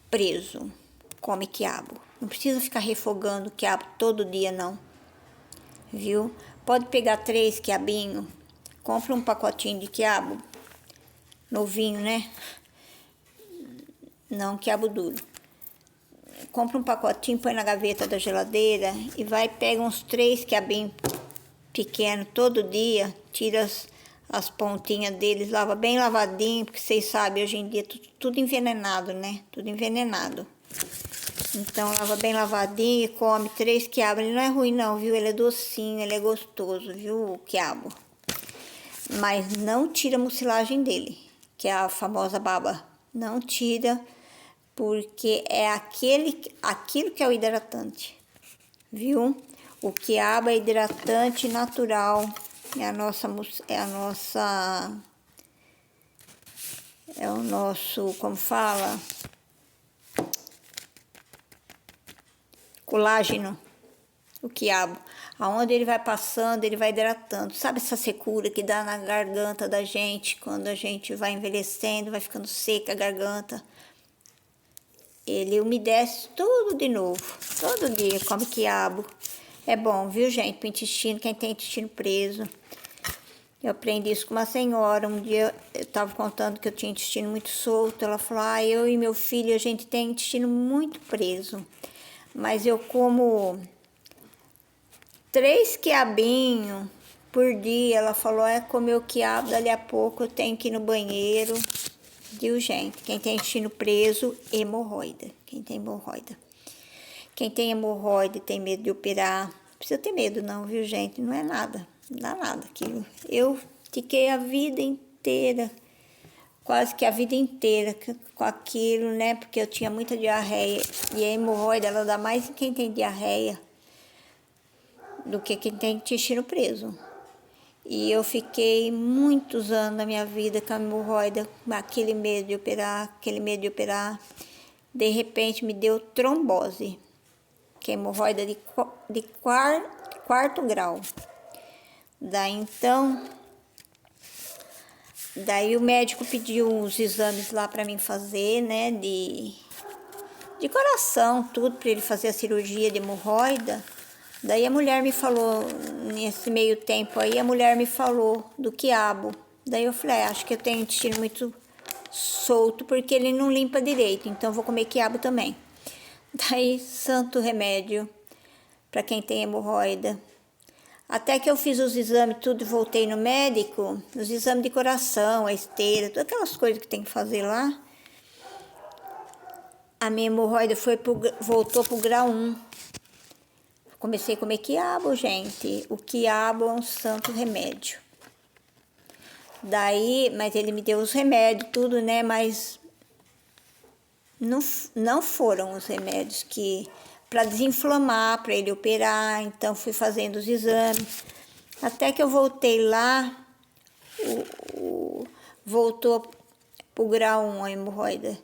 preso, come quiabo. Não precisa ficar refogando o quiabo todo dia, não. Viu? Pode pegar 3 quiabinhos. Compra um pacotinho de quiabo. Novinho, né? Não quiabo duro. Compra um pacotinho, põe na gaveta da geladeira e vai, pega uns 3 quiabinhos pequenos todo dia, tira as pontinhas deles, lava bem lavadinho, porque vocês sabem, hoje em dia tudo envenenado, né? Tudo envenenado. Então, lava bem lavadinho e come 3 quiabos. Ele não é ruim não, viu? Ele é docinho, ele é gostoso, viu? O quiabo. Mas não tira a mucilagem dele, que é a famosa baba. Não tira, porque é aquilo que é o hidratante, viu? O quiabo é hidratante natural, é o nosso, como fala? Colágeno, o quiabo. Aonde ele vai passando, ele vai hidratando. Sabe essa secura que dá na garganta da gente, quando a gente vai envelhecendo, vai ficando seca a garganta? Ele umedece tudo de novo. Todo dia come quiabo. É bom, viu, gente? Pro intestino, quem tem intestino preso. Eu aprendi isso com uma senhora. Um dia eu tava contando que eu tinha intestino muito solto. Ela falou, eu e meu filho, a gente tem intestino muito preso. Mas eu como 3 quiabinhos por dia. Ela falou, comer o quiabo, dali a pouco eu tenho que ir no banheiro. Viu, gente? Quem tem intestino preso, hemorroida. Quem tem hemorroida. Quem tem hemorroida e tem medo de operar, não precisa ter medo não, viu, gente? Não é nada, não dá nada aquilo. Eu fiquei a vida inteira, quase que a vida inteira com aquilo, né? Porque eu tinha muita diarreia. E a hemorroida, ela dá mais em quem tem diarreia do que quem tem intestino preso. E eu fiquei muitos anos da minha vida com a hemorroida, aquele medo de operar, aquele medo de operar. De repente me deu trombose, que é hemorroida de quarto grau. Daí o médico pediu uns exames lá para mim fazer, né, de coração, tudo, para ele fazer a cirurgia de hemorroida. Daí a mulher me falou, nesse meio tempo aí, a mulher me falou do quiabo. Daí eu falei, acho que eu tenho intestino muito solto porque ele não limpa direito, então vou comer quiabo também. Daí, santo remédio para quem tem hemorroida. Até que eu fiz os exames tudo e voltei no médico, os exames de coração, a esteira, todas aquelas coisas que tem que fazer lá. A minha hemorroida voltou pro grau 1. Comecei a comer quiabo, gente. O quiabo é um santo remédio. Daí, mas ele me deu os remédios, tudo, né? Mas não foram os remédios que para desinflamar, para ele operar. Então fui fazendo os exames. Até que eu voltei lá, voltou pro grau 1 a hemorroida.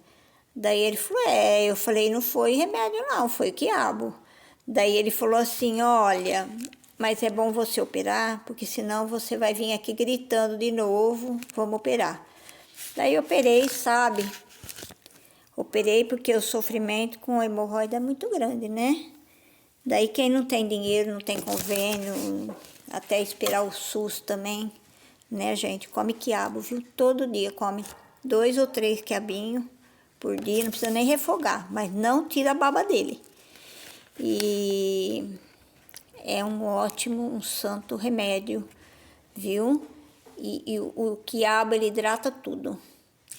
Daí ele falou, eu falei, não foi remédio não, foi quiabo. Daí ele falou assim, olha, mas é bom você operar, porque senão você vai vir aqui gritando de novo, vamos operar. Daí eu operei, sabe? Operei porque o sofrimento com hemorroida é muito grande, né? Daí quem não tem dinheiro, não tem convênio, até esperar o SUS também, né, gente? Come quiabo, viu? Todo dia come 2 ou 3 quiabinhos por dia, não precisa nem refogar, mas não tira a baba dele. E é um ótimo, um santo remédio, viu? E o quiabo, ele hidrata tudo.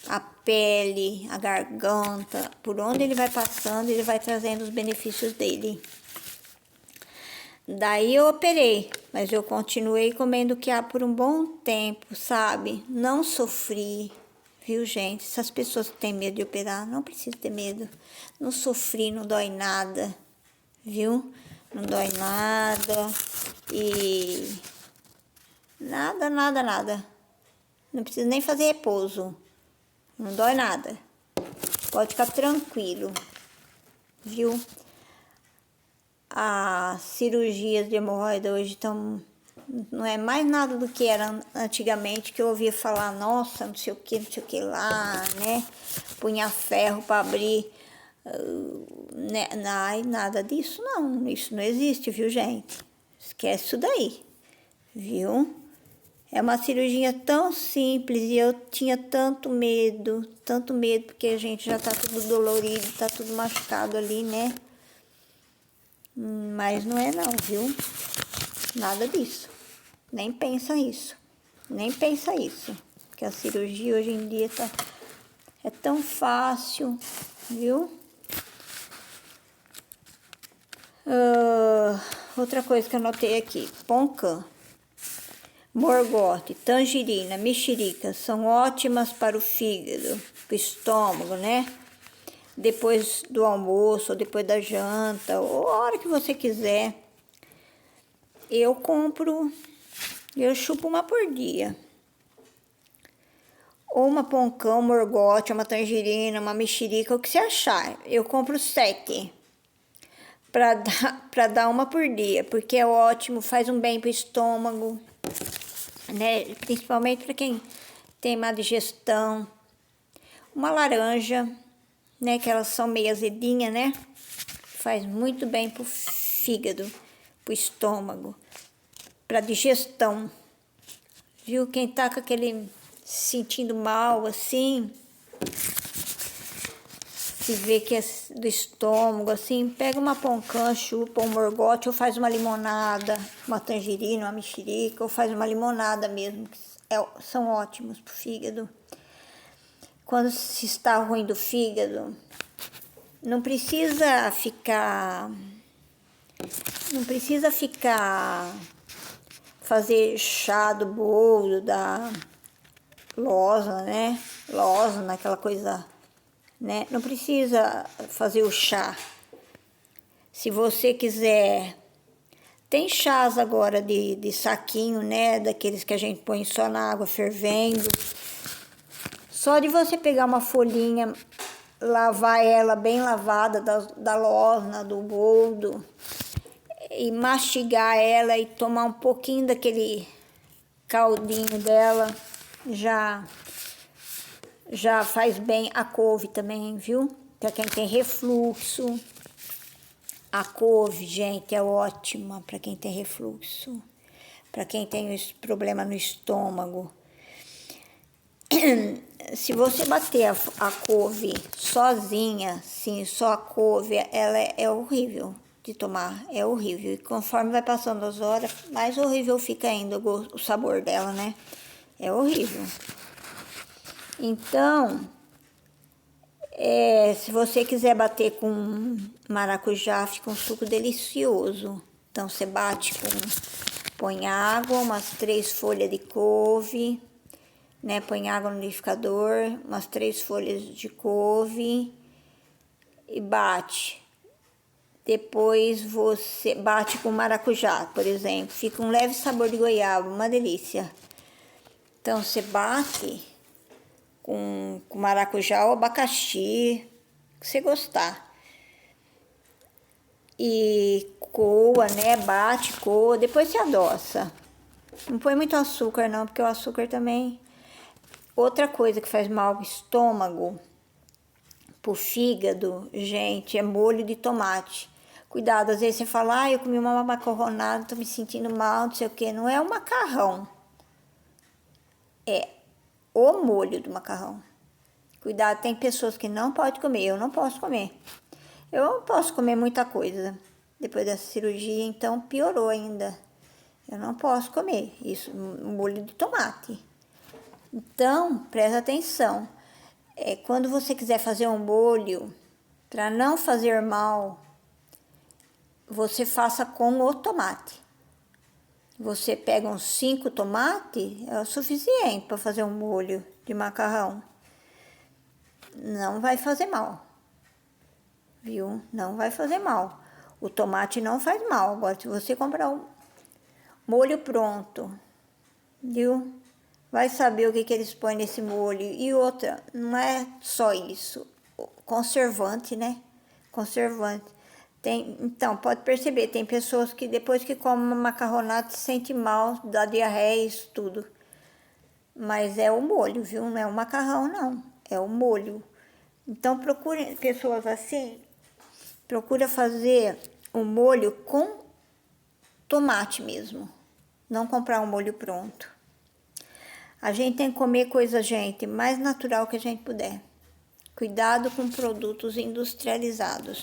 A pele, a garganta, por onde ele vai passando, ele vai trazendo os benefícios dele. Daí eu operei, mas eu continuei comendo quiabo por um bom tempo, sabe? Não sofri, viu, gente? Essas pessoas que têm medo de operar, não precisa ter medo. Não sofri, não dói nada, viu? Não dói nada e nada, nada, nada. Não precisa nem fazer repouso. Não dói nada. Pode ficar tranquilo, viu? As cirurgias de hemorroida hoje não é mais nada do que era antigamente, que eu ouvia falar, nossa, não sei o que lá, né? Punha ferro para abrir, né? Nada disso não, isso não existe, viu, gente? Esquece isso daí, viu? É uma cirurgia tão simples e eu tinha tanto medo, porque a gente já tá tudo dolorido, tá tudo machucado ali, né? Mas não é não, viu? Nada disso. Nem pensa isso. Nem pensa isso. Porque a cirurgia hoje em dia é tão fácil, viu? Outra coisa que eu anotei aqui. Poncã, morgote, tangerina, mexerica são ótimas para o fígado, para o estômago, né? Depois do almoço, ou depois da janta, ou a hora que você quiser. Eu chupo uma por dia. Ou uma poncã, um morgote, uma tangerina, uma mexerica, o que você achar. Eu compro 7 para dar uma por dia, porque é ótimo, faz um bem pro estômago, né? Principalmente para quem tem má digestão. Uma laranja, né? Que elas são meio azedinhas, né? Faz muito bem pro fígado, pro estômago, pra digestão. Viu? Quem tá com aquele se sentindo mal, assim, se vê que é do estômago, assim, pega uma poncã, chupa um morgote, ou faz uma limonada, uma tangerina, uma mexerica, ou faz uma limonada mesmo, que são ótimos pro fígado. Quando se está ruim do fígado, não precisa ficar fazer chá do bolo, da losna, né? Losna, aquela coisa, né? Não precisa fazer o chá. Se você quiser, tem chás agora de saquinho, né? Daqueles que a gente põe só na água fervendo. Só de você pegar uma folhinha, lavar ela bem lavada da losna, do boldo, e mastigar ela e tomar um pouquinho daquele caldinho dela, já faz bem. A couve também, viu? Para quem tem refluxo. A couve, gente, é ótima para quem tem refluxo, para quem tem esse problema no estômago. Se você bater a couve sozinha, sim, só a couve, ela é horrível de tomar, é horrível. E conforme vai passando as horas, mais horrível fica ainda o sabor dela, né? É horrível. Então, se você quiser bater com maracujá, fica um suco delicioso. Então, você bate põe água, umas 3 folhas de couve, né? Põe água no liquidificador, umas 3 folhas de couve e bate. Depois você bate com maracujá, por exemplo. Fica um leve sabor de goiaba, uma delícia. Então, você bate com maracujá ou abacaxi, que você gostar. E coa, né? Bate, coa, depois você adoça. Não põe muito açúcar não, porque o açúcar também... Outra coisa que faz mal pro estômago, pro fígado, gente, é molho de tomate. Cuidado, às vezes você fala, eu comi uma macarronada, tô me sentindo mal, não sei o que. Não é o macarrão, é o molho do macarrão. Cuidado, tem pessoas que não podem comer, eu não posso comer. Eu não posso comer muita coisa depois dessa cirurgia, então piorou ainda. Eu não posso comer isso, molho de tomate. Então, presta atenção. Quando você quiser fazer um molho, para não fazer mal, você faça com o tomate. Você pega uns 5 tomates, é o suficiente para fazer um molho de macarrão. Não vai fazer mal, viu? Não vai fazer mal. O tomate não faz mal. Agora, se você comprar um molho pronto, viu? Vai saber o que eles põem nesse molho. E outra, não é só isso. Conservante, né? Conservante. Então, pode perceber, tem pessoas que depois que comem uma macarronada se sentem mal, dá diarreia, isso tudo. Mas é o molho, viu? Não é o macarrão, não. É o molho. Então, procure pessoas assim, procura fazer o molho com tomate mesmo. Não comprar um molho pronto. A gente tem que comer coisa, gente, mais natural que a gente puder. Cuidado com produtos industrializados.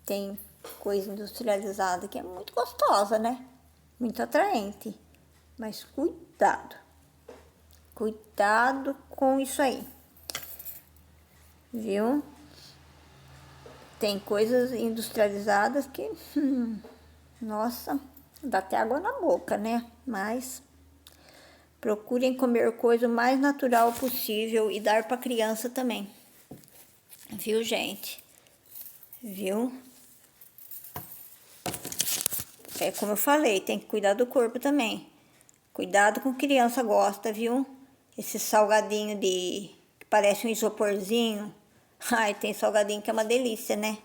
Tem coisa industrializada que é muito gostosa, né? Muito atraente. Mas cuidado. Cuidado com isso aí. Viu? Tem coisas industrializadas que... nossa, dá até água na boca, né? Mas procurem comer coisa o mais natural possível e dar para criança também. Viu, gente? Viu? Como eu falei, tem que cuidar do corpo também. Cuidado com criança gosta, viu? Esse salgadinho que parece um isoporzinho. Ai, tem salgadinho que é uma delícia, né?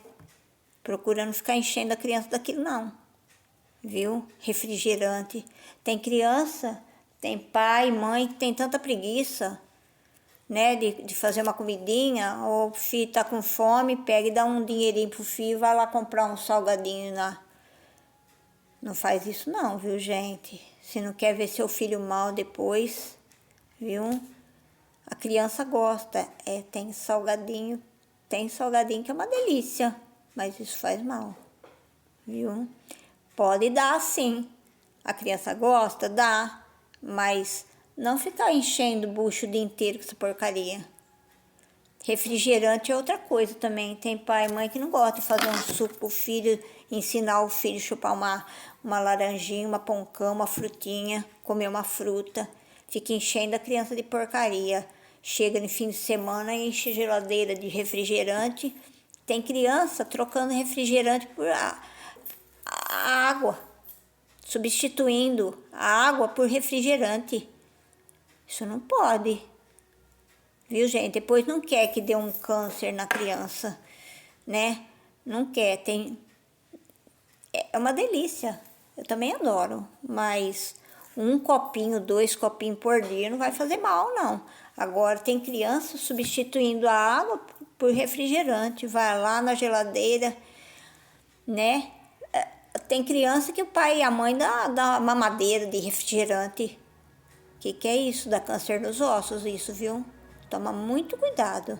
Procura não ficar enchendo a criança daquilo, não. Viu? Refrigerante. Tem criança, tem pai, mãe que tem tanta preguiça, né? De fazer uma comidinha. Ou o filho tá com fome, pega e dá um dinheirinho pro filho, vai lá comprar um salgadinho lá. Não faz isso não, viu, gente? Se não quer ver seu filho mal depois, viu? A criança gosta. Tem salgadinho que é uma delícia, mas isso faz mal, viu? Pode dar sim. A criança gosta, dá, mas não ficar enchendo o bucho o dia inteiro com essa porcaria. Refrigerante é outra coisa também. Tem pai e mãe que não gosta de fazer um suco pro filho, ensinar o filho a chupar uma laranjinha, uma poncã, uma frutinha, comer uma fruta. Fica enchendo a criança de porcaria. Chega no fim de semana e enche a geladeira de refrigerante. Tem criança trocando refrigerante por a água, substituindo a água por refrigerante. Isso não pode. Viu, gente? Depois não quer que dê um câncer na criança, né? Não quer, é uma delícia. Eu também adoro, mas 1 copinho, 2 copinhos por dia não vai fazer mal, não. Agora tem criança substituindo a água por refrigerante. Vai lá na geladeira, né? Tem criança que o pai e a mãe dá mamadeira de refrigerante. Que é isso? Dá câncer nos ossos, isso, viu? Toma muito cuidado.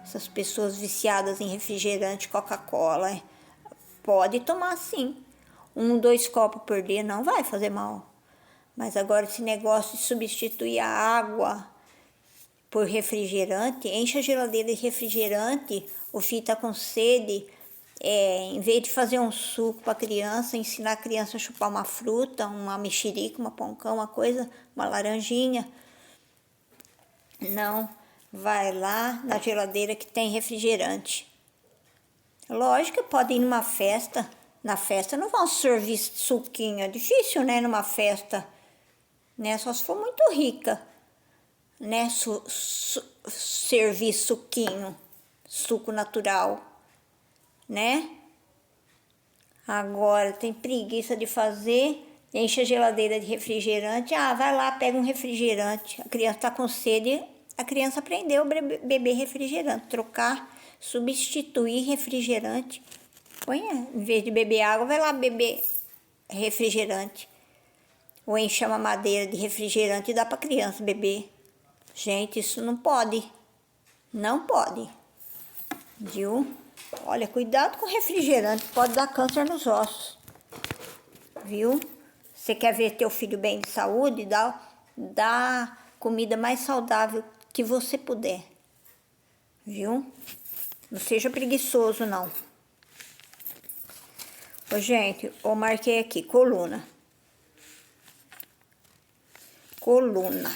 Essas pessoas viciadas em refrigerante, Coca-Cola, pode tomar sim. 2 copos por dia não vai fazer mal. Mas agora esse negócio de substituir a água por refrigerante, enche a geladeira de refrigerante, o filho tá com sede, em vez de fazer um suco para a criança, ensinar a criança a chupar uma fruta, uma mexerica, uma poncã, uma coisa, uma laranjinha. Não, vai lá na geladeira que tem refrigerante. Lógico que pode ir numa festa. Na festa não vão servir suquinho, é difícil, né, numa festa, né, só se for muito rica, né, servir suquinho, suco natural, né. Agora tem preguiça de fazer, enche a geladeira de refrigerante, vai lá, pega um refrigerante, a criança tá com sede, a criança aprendeu a beber refrigerante, trocar, substituir refrigerante. Em vez de beber água, vai lá beber refrigerante. Ou enche uma madeira de refrigerante e dá para criança beber. Gente, isso não pode. Não pode. Viu? Olha, cuidado com refrigerante, pode dar câncer nos ossos. Viu? Você quer ver teu filho bem de saúde? Dá comida mais saudável que você puder. Viu? Não seja preguiçoso, não. Ô, gente, eu marquei aqui, coluna. Coluna.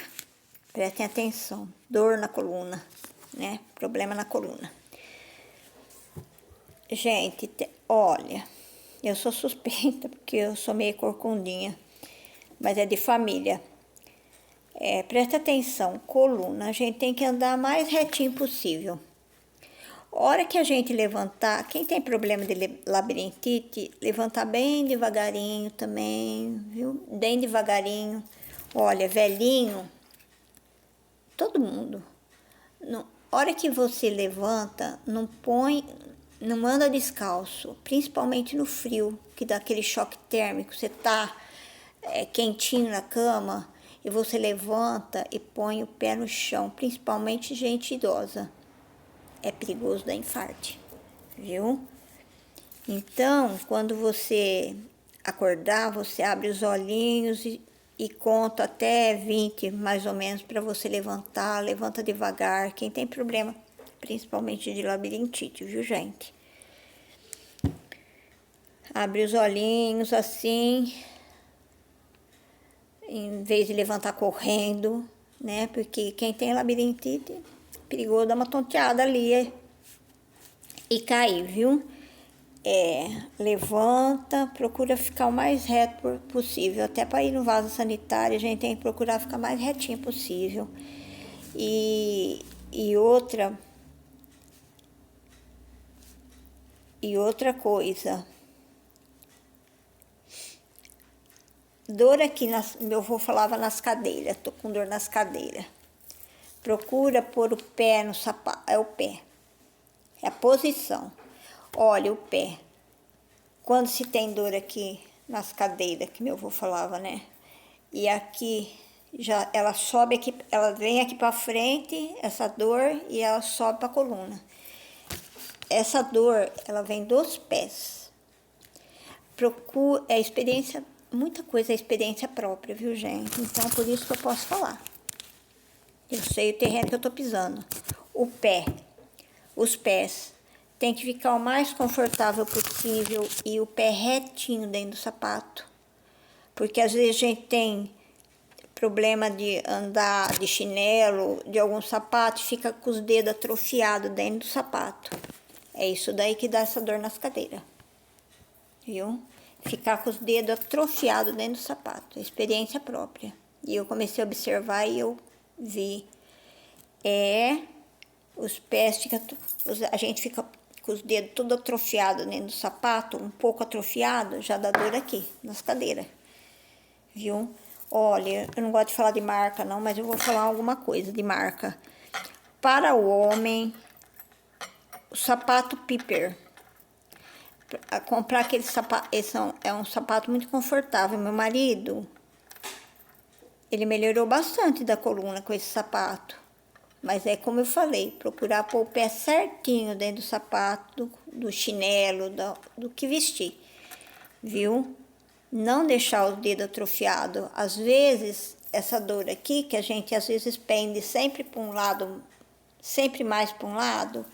Prestem atenção. Dor na coluna, né? Problema na coluna. Gente, olha, eu sou suspeita porque eu sou meio corcundinha, mas é de família. Presta atenção, coluna, a gente tem que andar mais retinho possível. Hora que a gente levantar, quem tem problema de labirintite, levantar bem devagarinho também, viu? Bem devagarinho. Olha, velhinho, todo mundo. Hora que você levanta, não anda descalço, principalmente no frio, que dá aquele choque térmico. Você tá quentinho na cama e você levanta e põe o pé no chão, principalmente gente idosa. É perigoso dar infarto, viu? Então, quando você acordar, você abre os olhinhos e conta até 20, mais ou menos, para você levantar. Levanta devagar. Quem tem problema, principalmente de labirintite, viu, gente? Abre os olhinhos assim, em vez de levantar correndo, né? Porque quem tem labirintite, perigoso dar uma tonteada ali e cair, viu? Levanta, procura ficar o mais reto possível. Até para ir no vaso sanitário, a gente tem que procurar ficar mais retinho possível. E outra coisa, dor aqui, meu avô falava nas cadeiras, tô com dor nas cadeiras. Procura pôr o pé no sapato, é o pé, é a posição. Olha o pé, quando se tem dor aqui nas cadeiras, que meu avô falava, né? E aqui, ela sobe aqui, ela vem aqui pra frente, essa dor, e ela sobe pra coluna. Essa dor, ela vem dos pés. Procura, experiência, muita coisa é experiência própria, viu, gente? Então, por isso que eu posso falar. Eu sei o terreno que eu tô pisando. O pé, os pés, tem que ficar o mais confortável possível e o pé retinho dentro do sapato. Porque às vezes a gente tem problema de andar de chinelo, de algum sapato, e fica com os dedos atrofiados dentro do sapato. É isso daí que dá essa dor nas cadeiras. Viu? Ficar com os dedos atrofiados dentro do sapato. Experiência própria. E eu comecei a observar e eu vi. Os pés ficam... A gente fica com os dedos tudo atrofiados dentro do sapato, um pouco atrofiado, já dá dor aqui, nas cadeiras. Viu? Olha, eu não gosto de falar de marca não, mas eu vou falar alguma coisa de marca. Para o homem, o sapato Piper. Comprar aquele sapato, esse é um sapato muito confortável. Meu marido, Ele melhorou bastante da coluna com esse sapato. Mas é como eu falei, procurar pôr o pé certinho dentro do sapato, do chinelo, do que vestir, viu? Não deixar o dedo atrofiado. Às vezes, essa dor aqui, que a gente às vezes pende sempre para um lado, sempre mais para um lado,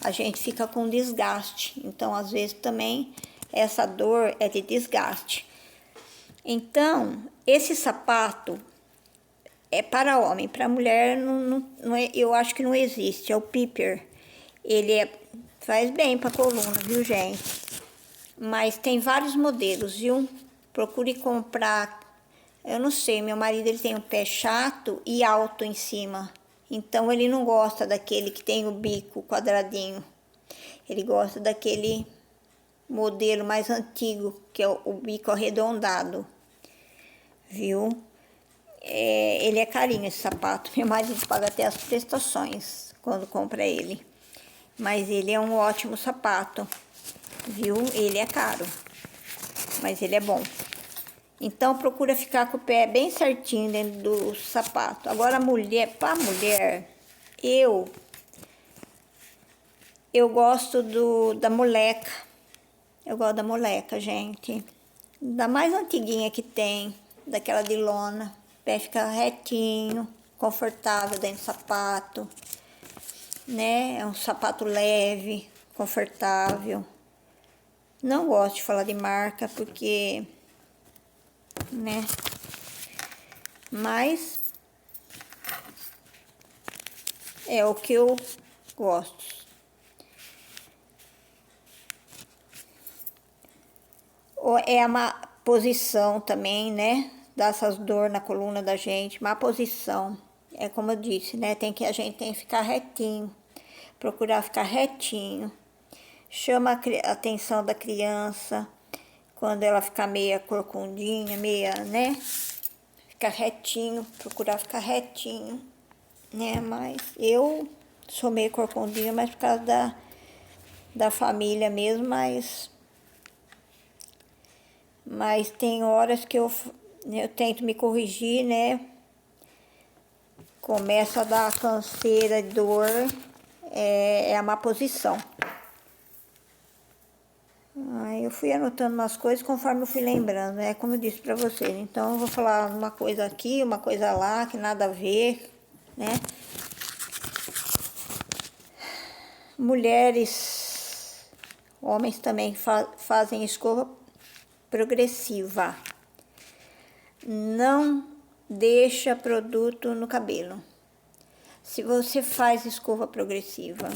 a gente fica com desgaste. Então, às vezes também, essa dor é de desgaste. Então, esse sapato é para homem, para mulher não é, eu acho que não existe, é o Piper. Faz bem para coluna, viu, gente? Mas tem vários modelos, viu? Procure comprar, eu não sei, meu marido ele tem um pé chato e alto em cima. Então ele não gosta daquele que tem o bico quadradinho. Ele gosta daquele modelo mais antigo, que é o bico arredondado, viu? Ele é carinho esse sapato, meu marido paga até as prestações quando compra ele. Mas ele é um ótimo sapato, viu? Ele é caro, mas ele é bom. Então procura ficar com o pé bem certinho dentro do sapato. Agora para mulher, eu gosto da moleca. Eu gosto da moleca, gente. Da mais antiguinha que tem, daquela de lona. O pé fica retinho, confortável dentro do sapato, né? É um sapato leve, confortável. Não gosto de falar de marca porque, né? Mas é o que eu gosto. É uma posição também, né? Dá essas dor na coluna da gente, má posição. É como eu disse, né? A gente tem que ficar retinho, procurar ficar retinho. Chama a atenção da criança quando ela ficar meia corcundinha, meia, né? Ficar retinho, procurar ficar retinho, né? Mas eu sou meio corcundinha, mas por causa da família mesmo, mas tem horas que eu tento me corrigir, né? Começa a dar canseira, dor, é a má posição. Aí eu fui anotando umas coisas conforme eu fui lembrando, né? Como eu disse pra vocês. Então eu vou falar uma coisa aqui, uma coisa lá, que nada a ver, né? Mulheres, homens também fazem escova progressiva. Não deixa produto no cabelo. Se você faz escova progressiva,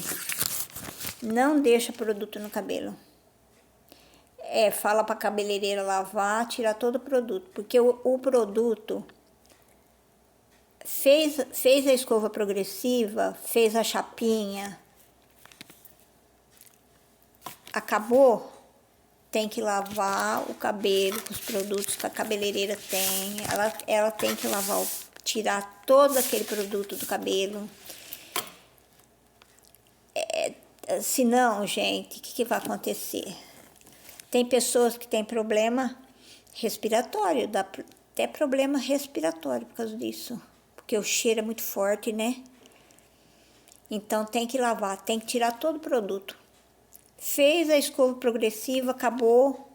não deixa produto no cabelo. Fala para a cabeleireira lavar, tirar todo o produto, porque o produto fez a escova progressiva, fez a chapinha, acabou, tem que lavar o cabelo com os produtos que a cabeleireira tem, ela tem que lavar, tirar todo aquele produto do cabelo. Senão, gente, o que vai acontecer? Tem pessoas que têm problema respiratório, dá até problema respiratório por causa disso. Porque o cheiro é muito forte, né? Então tem que lavar, tem que tirar todo o produto. Fez a escova progressiva, acabou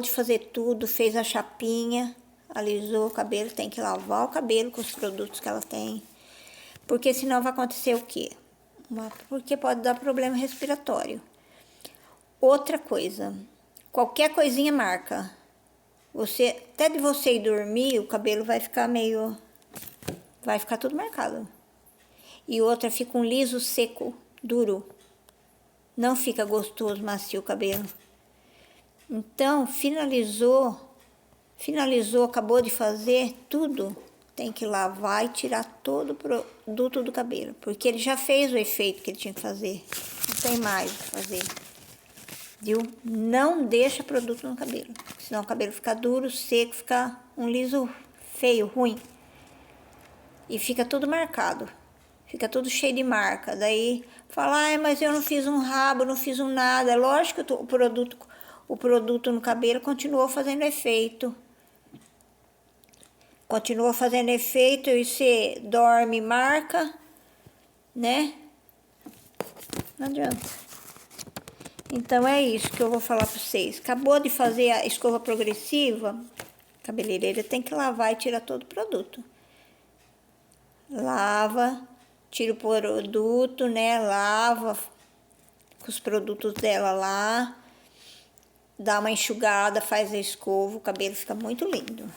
de fazer tudo, fez a chapinha, alisou o cabelo, tem que lavar o cabelo com os produtos que ela tem. Porque senão vai acontecer o quê? Porque pode dar problema respiratório. Outra coisa, qualquer coisinha marca. Até de você ir dormir, o cabelo vai ficar tudo marcado. E outra, fica um liso seco, duro. Não fica gostoso, macio o cabelo. Então, finalizou, acabou de fazer tudo, tem que lavar e tirar todo o produto do cabelo. Porque ele já fez o efeito que ele tinha que fazer. Não tem mais o que fazer. Viu? Não deixa produto no cabelo, senão o cabelo fica duro, seco, fica um liso feio, ruim. E fica tudo marcado, fica tudo cheio de marca. Daí fala, mas eu não fiz um rabo, não fiz um nada. Lógico que o produto no cabelo continuou fazendo efeito. continua fazendo efeito e você dorme e marca, né? Não adianta. Então é isso que eu vou falar para vocês. Acabou de fazer a escova progressiva, a cabeleireira tem que lavar e tirar todo o produto. Lava, tira o produto, né? Lava com os produtos dela lá. Dá uma enxugada, faz a escova, o cabelo fica muito lindo.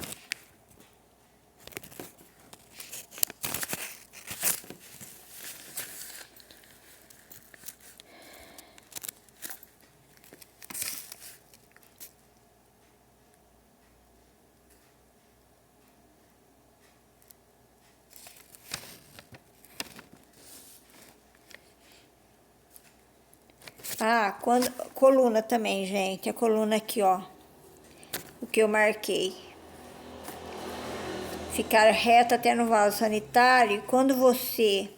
Ah, coluna também, gente. A coluna aqui, ó. O que eu marquei. Ficar reta até no vaso sanitário. E quando você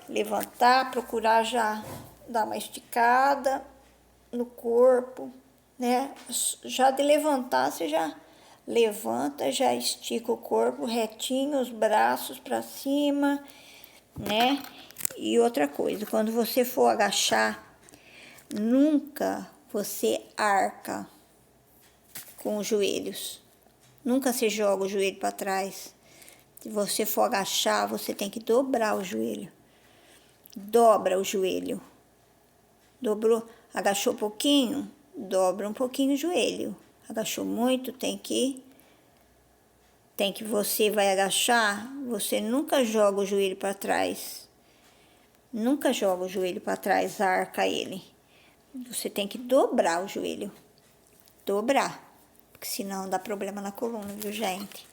levantar, procurar já dar uma esticada no corpo, né? Já de levantar, você já levanta, já estica o corpo retinho, os braços para cima, né? E outra coisa, quando você for agachar, nunca você arca com os joelhos. Nunca se joga o joelho para trás. Se você for agachar, você tem que dobrar o joelho. Dobra o joelho. Dobrou, agachou um pouquinho, dobra um pouquinho o joelho. Agachou muito, você vai agachar, você nunca joga o joelho para trás. Nunca joga o joelho para trás, arca ele. Você tem que dobrar o joelho. Dobrar. Porque senão dá problema na coluna, viu, gente?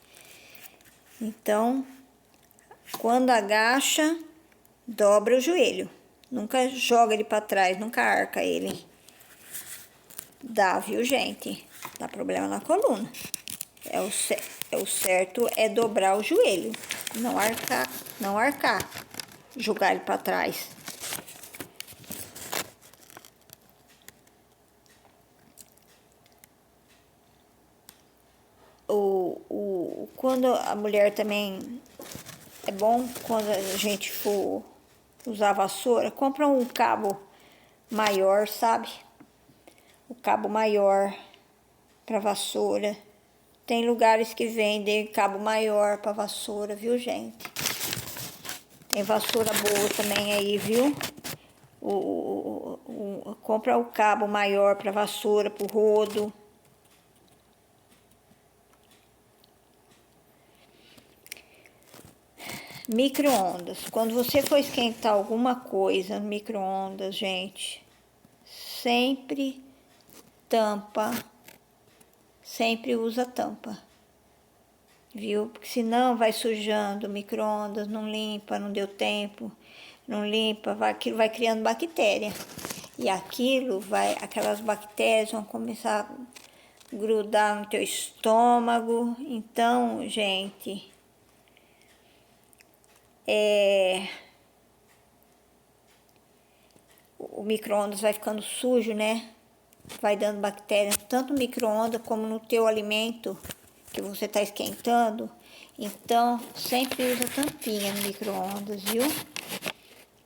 Então, quando agacha, dobra o joelho. Nunca joga ele para trás, nunca arca ele. Dá, viu, gente? Dá problema na coluna. O certo é dobrar o joelho. Não arcar. Jogar ele para trás. Quando a mulher também é bom, quando a gente for usar a vassoura, compra um cabo maior, sabe? O cabo maior para vassoura. Tem lugares que vendem cabo maior para vassoura, viu, gente? Tem vassoura boa também aí, viu? Compra o cabo maior para vassoura, para o rodo. Micro-ondas. Quando você for esquentar alguma coisa no micro-ondas, gente, sempre tampa, sempre usa tampa, viu? Porque senão vai sujando o micro-ondas, não limpa, não deu tempo, não limpa, aquilo vai criando bactéria. E aquelas bactérias vão começar a grudar no teu estômago. Então, gente, o micro-ondas vai ficando sujo, né? Vai dando bactéria, tanto no micro-ondas como no teu alimento que você está esquentando. Então, sempre usa tampinha no micro-ondas, viu?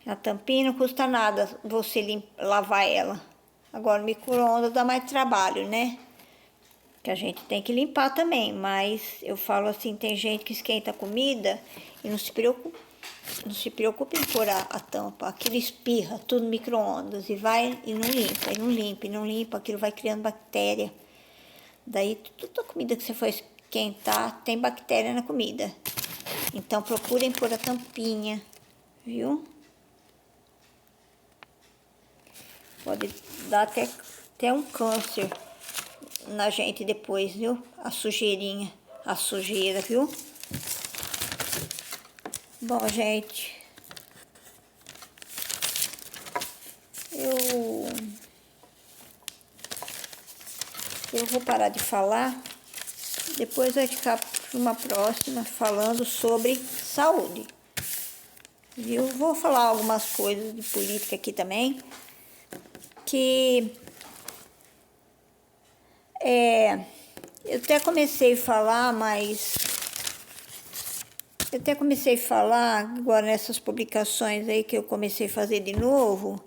A tampinha não custa nada você lavar ela. Agora, o micro-ondas dá mais trabalho, né? Que a gente tem que limpar também, mas eu falo assim, tem gente que esquenta a comida e não se preocupa em pôr a tampa. Aquilo espirra tudo no micro-ondas e vai e não limpa, aquilo vai criando bactéria. Daí, toda a comida que você for esquentar, tem bactéria na comida. Então, procurem pôr a tampinha, viu? Pode dar até um câncer na gente depois, viu? A sujeira, viu? Bom, gente, eu vou parar de falar, depois vai ficar para uma próxima falando sobre saúde, viu? Vou falar algumas coisas de política aqui também, que eu até comecei a falar, mas Eu até comecei a falar agora nessas publicações aí que eu comecei a fazer de novo,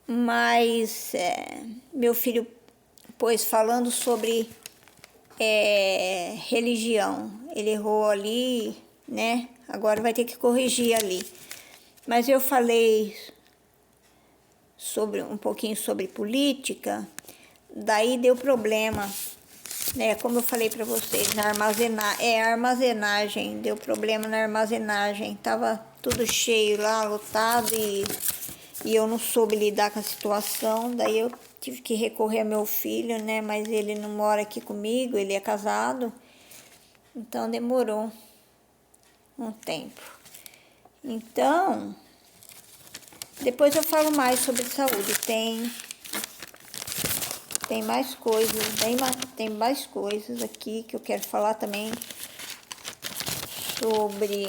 mas meu filho pôs falando sobre religião. Ele errou ali, né? Agora vai ter que corrigir ali. Mas eu falei sobre um pouquinho sobre política, daí deu problema, né? Como eu falei para vocês, na armazenagem, deu problema na armazenagem, tava tudo cheio lá, lotado e eu não soube lidar com a situação, daí eu tive que recorrer ao meu filho, né? Mas ele não mora aqui comigo, ele é casado, então demorou um tempo. Então, depois eu falo mais sobre saúde. Tem mais coisas, tem mais coisas aqui que eu quero falar também sobre,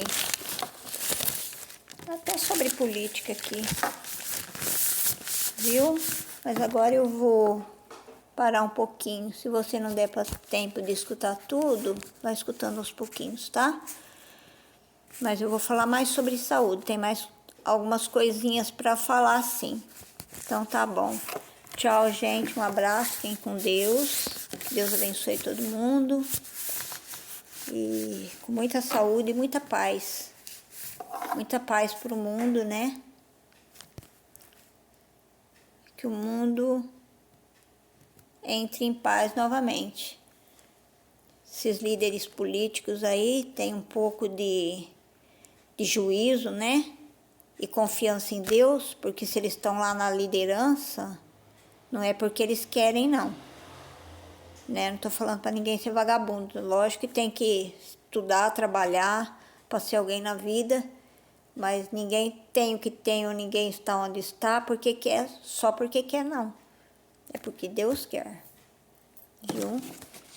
até sobre política aqui, viu? Mas agora eu vou parar um pouquinho. Se você não der tempo de escutar tudo, vai escutando aos pouquinhos, tá? Mas eu vou falar mais sobre saúde. Tem mais algumas coisinhas para falar, sim. Então tá bom. Tchau, gente. Um abraço. Fiquem com Deus. Que Deus abençoe todo mundo. E com muita saúde e muita paz. Muita paz para o mundo, né? Que o mundo entre em paz novamente. Esses líderes políticos aí têm um pouco de juízo, né? E confiança em Deus, porque se eles estão lá na liderança, não é porque eles querem, não. Né? Não tô falando para ninguém ser vagabundo. Lógico que tem que estudar, trabalhar para ser alguém na vida, mas ninguém tem o que tem ou ninguém está onde está porque quer, só porque quer, não. É porque Deus quer. Viu?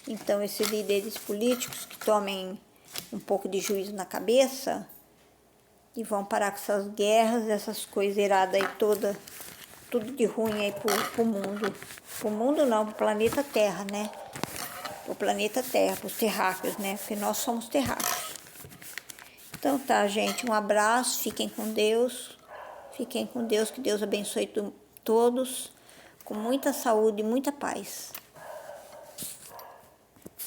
Então, esses líderes políticos que tomem um pouco de juízo na cabeça e vão parar com essas guerras, essas coisas iradas aí toda, tudo de ruim aí pro mundo. Pro mundo não, pro planeta Terra, né? Pro planeta Terra, pros terráqueos, né? Porque nós somos terráqueos. Então tá, gente, um abraço, fiquem com Deus. Fiquem com Deus, que Deus abençoe todos com muita saúde e muita paz.